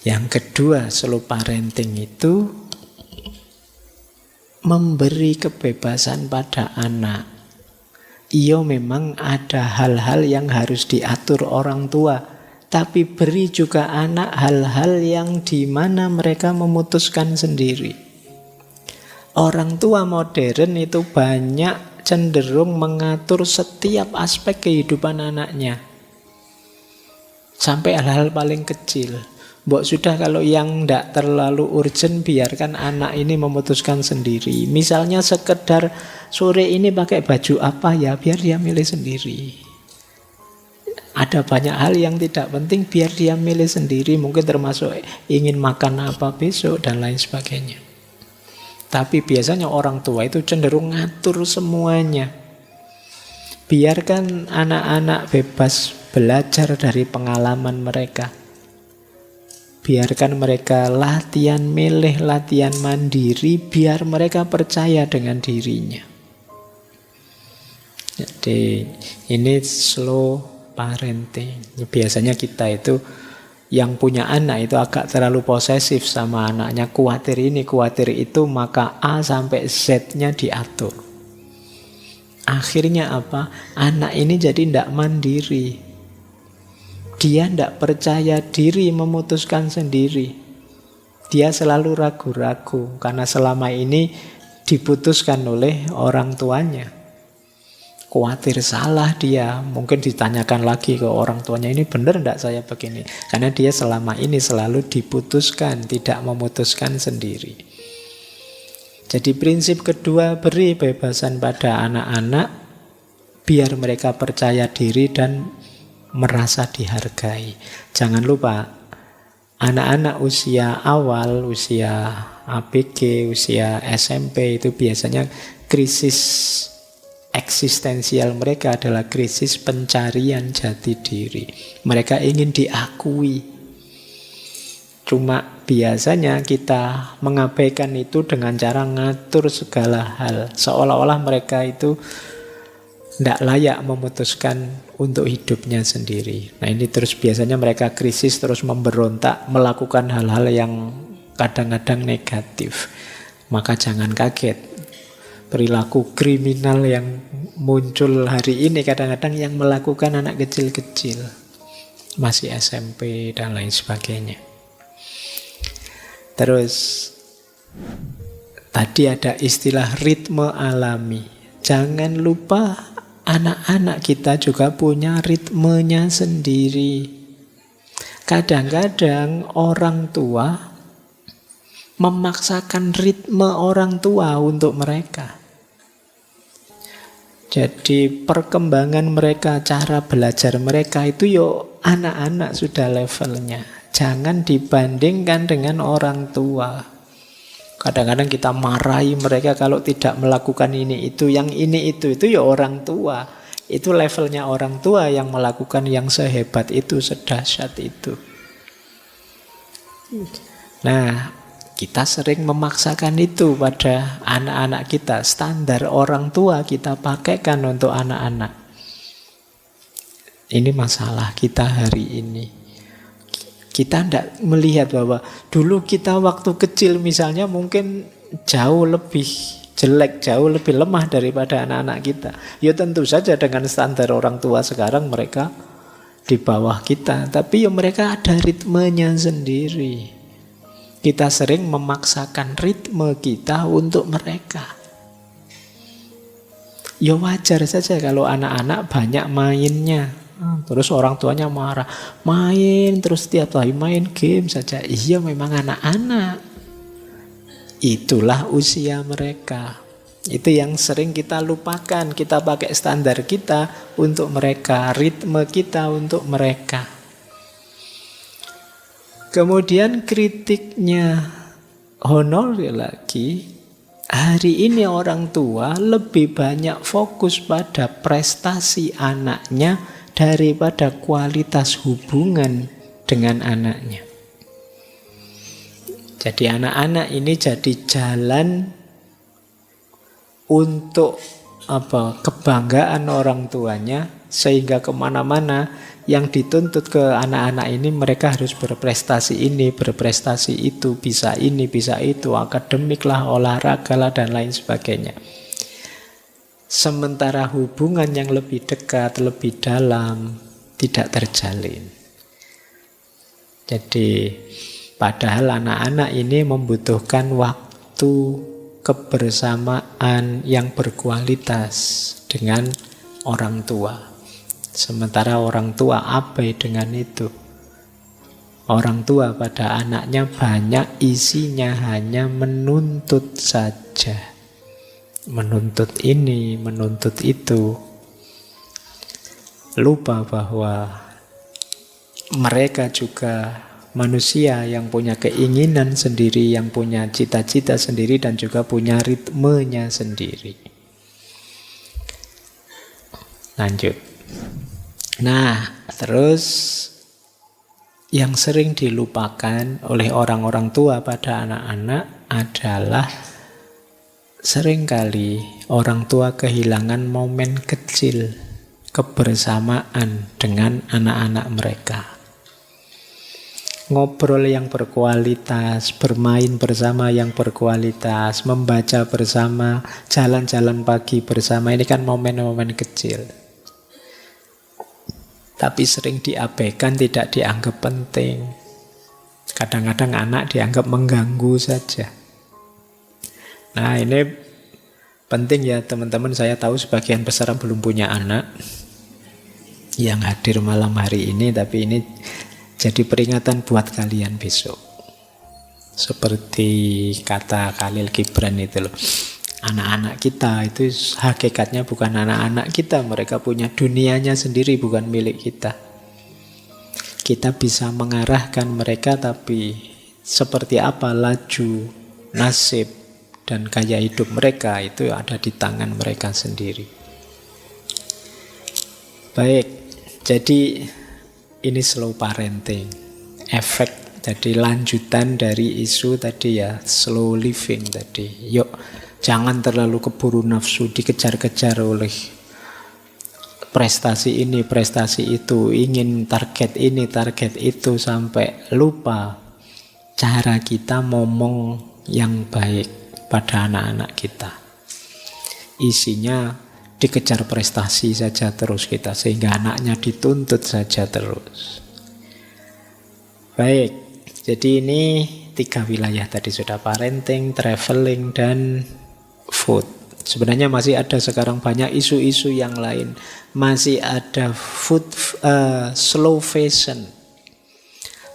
Speaker 1: Yang kedua, slow parenting itu memberi kebebasan pada anak. Iya memang ada hal-hal yang harus diatur orang tua, tapi beri juga anak hal-hal yang dimana mereka memutuskan sendiri. Orang tua modern itu banyak cenderung mengatur setiap aspek kehidupan anaknya. Sampai hal-hal paling kecil. Mbok sudah, kalau yang tidak terlalu urgent biarkan anak ini memutuskan sendiri. Misalnya sekedar sore ini pakai baju apa ya, biar dia milih sendiri. Ada banyak hal yang tidak penting biar dia milih sendiri. Mungkin termasuk ingin makan apa besok dan lain sebagainya. Tapi biasanya orang tua itu cenderung ngatur semuanya. Biarkan anak-anak bebas belajar dari pengalaman mereka. Biarkan mereka latihan milih, latihan mandiri, biar mereka percaya dengan dirinya. Jadi ini slow parenting. Biasanya kita itu yang punya anak itu agak terlalu posesif sama anaknya. Khawatir ini, khawatir itu, maka A sampai Z-nya diatur. Akhirnya apa? Anak ini jadi tidak mandiri. Dia tidak percaya diri memutuskan sendiri. Dia selalu ragu-ragu karena selama ini diputuskan oleh orang tuanya. Khawatir salah dia. Mungkin ditanyakan lagi ke orang tuanya, ini benar tidak saya begini? Karena dia selama ini selalu diputuskan, tidak memutuskan sendiri. Jadi prinsip kedua, beri bebasan pada anak-anak biar mereka percaya diri dan merasa dihargai. Jangan lupa, anak-anak usia awal, usia ABG, usia SMP itu biasanya krisis eksistensial mereka adalah krisis pencarian jati diri. Mereka ingin diakui. Cuma biasanya kita mengabaikan itu dengan cara ngatur segala hal. Seolah-olah mereka itu tidak layak memutuskan untuk hidupnya sendiri. Nah ini terus biasanya mereka krisis, terus memberontak, melakukan hal-hal yang kadang-kadang negatif. Maka jangan kaget, perilaku kriminal yang muncul hari ini kadang-kadang yang melakukan anak kecil-kecil, masih SMP dan lain sebagainya. Terus tadi ada istilah ritme alami. Jangan lupa anak-anak kita juga punya ritmenya sendiri. Kadang-kadang orang tua memaksakan ritme orang tua untuk mereka. Jadi perkembangan mereka, cara belajar mereka itu anak-anak sudah levelnya. Jangan dibandingkan dengan orang tua. Kadang-kadang kita marahi mereka kalau tidak melakukan ini itu, yang ini itu orang tua. Itu levelnya orang tua yang melakukan yang sehebat itu, sedahsyat itu. Nah, kita sering memaksakan itu pada anak-anak kita. Standar orang tua kita pakaikan untuk anak-anak. Ini masalah kita hari ini. Kita tidak melihat bahwa dulu kita waktu kecil misalnya mungkin jauh lebih jelek, jauh lebih lemah daripada anak-anak kita. Ya tentu saja dengan standar orang tua sekarang mereka di bawah kita. Tapi mereka ada ritmenya sendiri. Kita sering memaksakan ritme kita untuk mereka. Ya wajar saja kalau anak-anak banyak mainnya. Terus orang tuanya marah, main terus tiap hari main game saja. Iya memang anak-anak. Itulah usia mereka. Itu yang sering kita lupakan. Kita pakai standar kita untuk mereka, ritme kita untuk mereka. Kemudian kritiknya Honoré lagi, hari ini orang tua lebih banyak fokus pada prestasi anaknya daripada kualitas hubungan dengan anaknya. Jadi anak-anak ini jadi jalan untuk kebanggaan orang tuanya, sehingga kemana-mana yang dituntut ke anak-anak ini mereka harus berprestasi ini, berprestasi itu, bisa ini, bisa itu, akademik lah, olahraga lah, dan lain sebagainya. Sementara hubungan yang lebih dekat, lebih dalam tidak terjalin. Jadi padahal anak-anak ini membutuhkan waktu kebersamaan yang berkualitas dengan orang tua. Sementara orang tua abai dengan itu. Orang tua pada anaknya banyak isinya hanya menuntut saja. Menuntut ini, menuntut itu. Lupa bahwa mereka juga manusia yang punya keinginan sendiri, yang punya cita-cita sendiri, dan juga punya ritmenya sendiri. Lanjut. Nah, terus yang sering dilupakan oleh orang-orang tua pada anak-anak adalah seringkali orang tua kehilangan momen kecil kebersamaan dengan anak-anak mereka. Ngobrol yang berkualitas, bermain bersama yang berkualitas, membaca bersama, jalan-jalan pagi bersama, ini kan momen-momen kecil. Tapi sering diabaikan, tidak dianggap penting. Kadang-kadang anak dianggap mengganggu saja. Nah, ini penting ya teman-teman. Saya tahu sebagian besar belum punya anak yang hadir malam hari ini, tapi ini jadi peringatan buat kalian besok. Seperti kata Khalil Gibran itu loh. Anak-anak kita itu hakikatnya bukan anak-anak kita. Mereka punya dunianya sendiri, bukan milik kita. Kita bisa mengarahkan mereka, tapi seperti apa laju, nasib, dan gaya hidup mereka itu ada di tangan mereka sendiri. Baik, jadi ini slow parenting, efek, jadi lanjutan dari isu tadi ya, slow living tadi. Yuk, jangan terlalu keburu nafsu, dikejar-kejar oleh prestasi ini, prestasi itu, ingin target ini, target itu, sampai lupa cara kita ngomong yang baik pada anak-anak kita. Isinya dikejar prestasi saja terus kita, sehingga anaknya dituntut saja terus. Baik, jadi ini 3 wilayah tadi sudah: parenting, traveling, dan food. Sebenarnya masih ada sekarang banyak isu-isu yang lain. Masih ada food, slow fashion.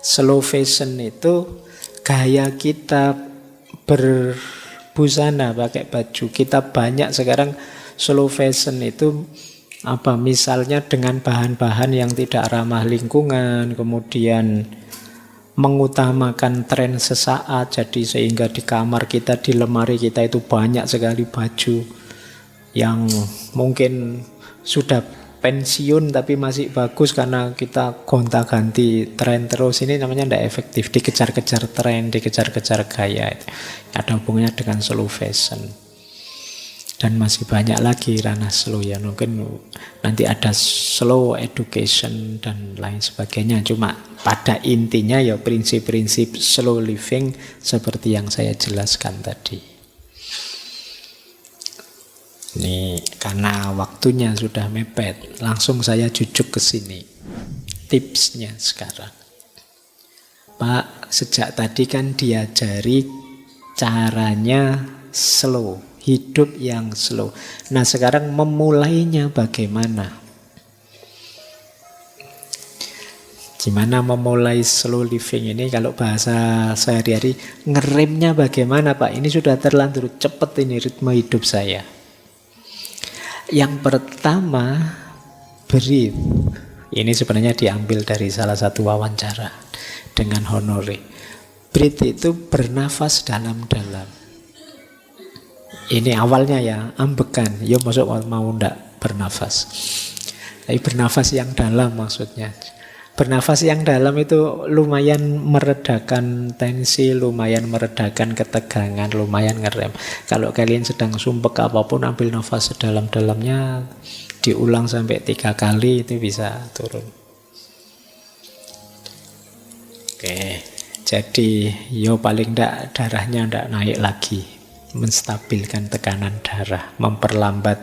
Speaker 1: Slow fashion itu gaya kita berbusana, pakai baju. Kita banyak sekarang slow fashion itu apa? Misalnya dengan bahan-bahan yang tidak ramah lingkungan, kemudian mengutamakan tren sesaat, jadi sehingga di kamar kita, di lemari kita itu banyak sekali baju yang mungkin sudah pensiun tapi masih bagus karena kita gonta-ganti tren terus. Ini namanya tidak efektif, dikejar-kejar tren, dikejar-kejar gaya. Ada hubungannya dengan slow fashion. Dan masih banyak lagi ranah slow ya, mungkin nanti ada slow education dan lain sebagainya. Cuma pada intinya ya prinsip-prinsip slow living seperti yang saya jelaskan tadi. Ini karena waktunya sudah mepet, langsung saya jujuk ke sini. Tipsnya sekarang. Pak, sejak tadi kan diajari caranya slow, hidup yang slow. Nah, sekarang memulainya bagaimana? Gimana memulai slow living ini? Kalau bahasa sehari-hari, ngeremnya bagaimana Pak? Ini sudah terlanjur cepat ini ritme hidup saya. Yang pertama, breathe. Ini sebenarnya diambil dari salah satu wawancara dengan Honore. Breathe itu bernafas dalam-dalam. Ini awalnya ya, ambekan. Ya masuk mau ndak bernafas. Tapi bernafas yang dalam maksudnya. Bernafas yang dalam itu lumayan meredakan tensi, lumayan meredakan ketegangan, lumayan ngerem. Kalau kalian sedang sumpek apapun, ambil nafas sedalam-dalamnya, diulang sampai 3 kali, itu bisa turun. Oke, jadi yo paling ndak darahnya ndak naik lagi. Menstabilkan tekanan darah, memperlambat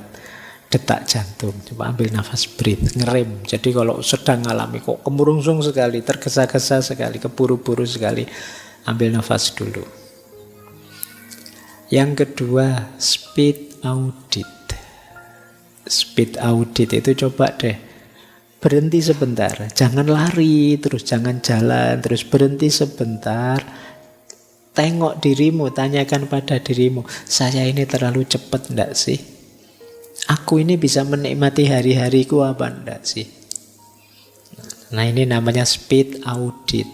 Speaker 1: detak jantung. Coba ambil nafas, breathe, ngerem. Jadi kalau sedang ngalami kok kemurungsung sekali, tergesa-gesa sekali, keburu-buru sekali, ambil nafas dulu. Yang kedua, speed audit. Speed audit itu coba deh berhenti sebentar, jangan lari terus, jangan jalan terus, berhenti sebentar, tengok dirimu, tanyakan pada dirimu, saya ini terlalu cepat enggak sih? Aku ini bisa menikmati hari-hariku apa enggak sih? Nah, ini namanya speed audit.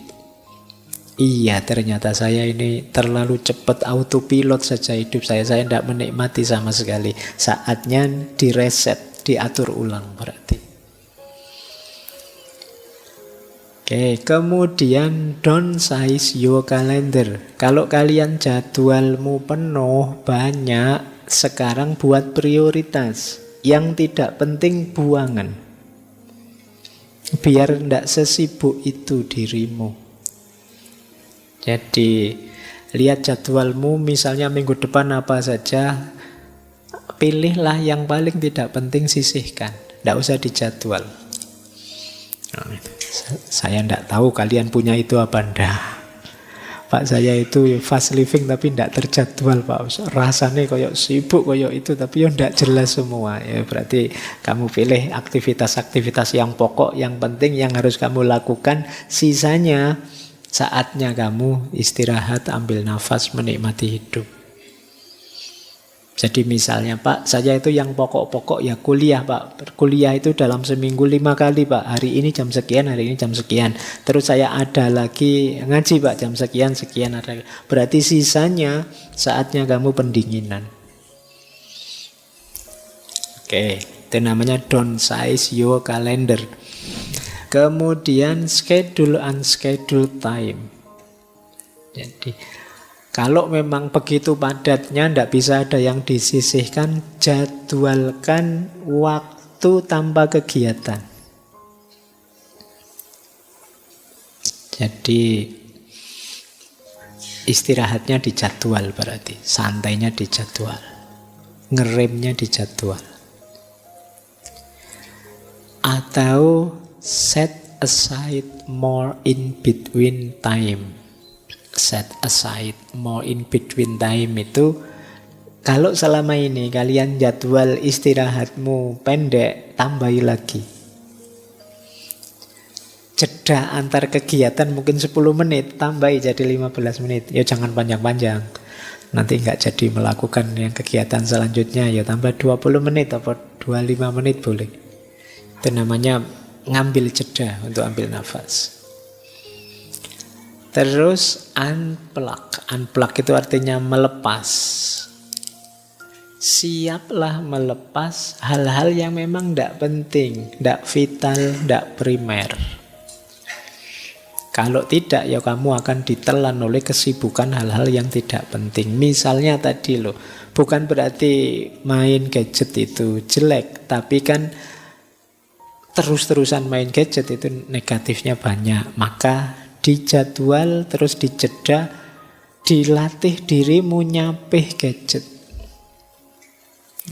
Speaker 1: Iya, ternyata saya ini terlalu cepat, autopilot saja hidup saya tidak menikmati sama sekali. Saatnya direset, diatur ulang berarti. Oke, kemudian downsize your calendar. Kalau kalian jadwalmu penuh, banyak, sekarang buat prioritas. Yang tidak penting buangan. Biar tidak sesibuk itu dirimu. Jadi, lihat jadwalmu, misalnya minggu depan apa saja, pilihlah yang paling tidak penting, sisihkan. Tidak usah dijadwal. Saya tidak tahu kalian punya itu apa enggak. Pak, saya itu fast living tapi tidak terjadwal, Pak. Rasanya koyok sibuk koyok itu tapi ya tidak jelas semua. Ya berarti kamu pilih aktivitas-aktivitas yang pokok, yang penting, yang harus kamu lakukan. Sisanya saatnya kamu istirahat, ambil nafas, menikmati hidup. Jadi misalnya, Pak, saya itu yang pokok-pokok ya kuliah, Pak. Kuliah itu dalam seminggu 5 kali, Pak. Hari ini jam sekian, hari ini jam sekian. Terus saya ada lagi ngaji, Pak, jam sekian, sekian. Berarti sisanya saatnya kamu pendinginan. Oke, itu namanya downsize your calendar. Kemudian schedule unscheduled time. Jadi kalau memang begitu padatnya, tidak bisa ada yang disisihkan, jadwalkan waktu tanpa kegiatan. Jadi istirahatnya dijadwal berarti, santainya dijadwal, ngeremnya dijadwal. Atau set aside more in between time. Set aside more in between time itu, kalau selama ini kalian jadwal istirahatmu pendek, tambahi lagi. Jeda antar kegiatan mungkin 10 menit, tambahi jadi 15 menit. Ya jangan panjang-panjang. Nanti nggak jadi melakukan yang kegiatan selanjutnya, ya tambah 20 menit atau 25 menit boleh. Itu namanya ngambil jeda untuk ambil nafas. Terus unplug. Unplug itu artinya melepas. Siaplah melepas hal-hal yang memang tidak penting, tidak vital, tidak primer. Kalau tidak, ya kamu akan ditelan oleh kesibukan hal-hal yang tidak penting. Misalnya tadi loh, bukan berarti main gadget itu jelek, tapi kan terus-terusan main gadget itu negatifnya banyak. Maka dijadwal, terus dijeda, dilatih dirimu nyapih gadget.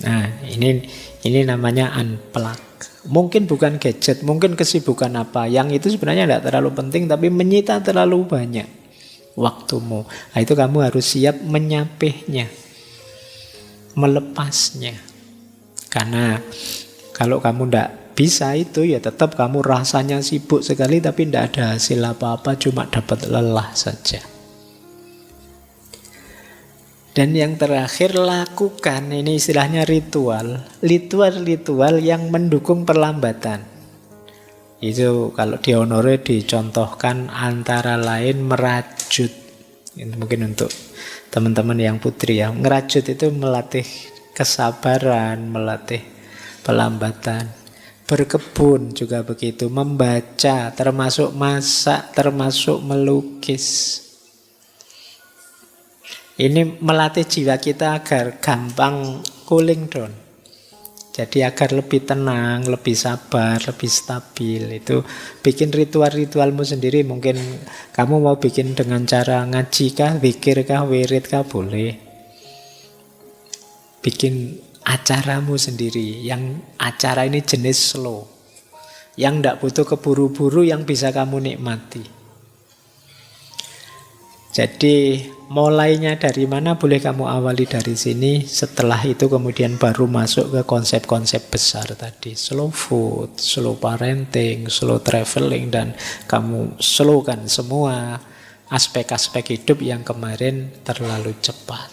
Speaker 1: Nah, ini namanya unplug. Mungkin bukan gadget, mungkin kesibukan apa yang itu sebenarnya tidak terlalu penting tapi menyita terlalu banyak waktumu. Nah, itu kamu harus siap menyapihnya, melepasnya. Karena kalau kamu tidak bisa itu, ya tetap kamu rasanya sibuk sekali tapi tidak ada hasil apa-apa, cuma dapat lelah saja. Dan yang terakhir, lakukan, ini istilahnya ritual yang mendukung perlambatan. Itu kalau di Honore dicontohkan antara lain merajut. Ini mungkin untuk teman-teman yang putri ya. Ngerajut itu melatih kesabaran, melatih pelambatan. Berkebun juga begitu, membaca, termasuk masak, termasuk melukis. Ini melatih jiwa kita agar gampang cooling down. Jadi agar lebih tenang, lebih sabar, lebih stabil. Itu bikin ritual-ritualmu sendiri. Mungkin kamu mau bikin dengan cara ngaji kah, zikir kah, wirid kah, boleh. Bikin acaramu sendiri. Yang acara ini jenis slow. Yang tidak butuh keburu-buru, yang bisa kamu nikmati. Jadi mulainya dari mana boleh kamu awali dari sini. Setelah itu kemudian baru masuk ke konsep-konsep besar tadi. Slow food, slow parenting, slow traveling. Dan kamu slowkan semua aspek-aspek hidup yang kemarin terlalu cepat.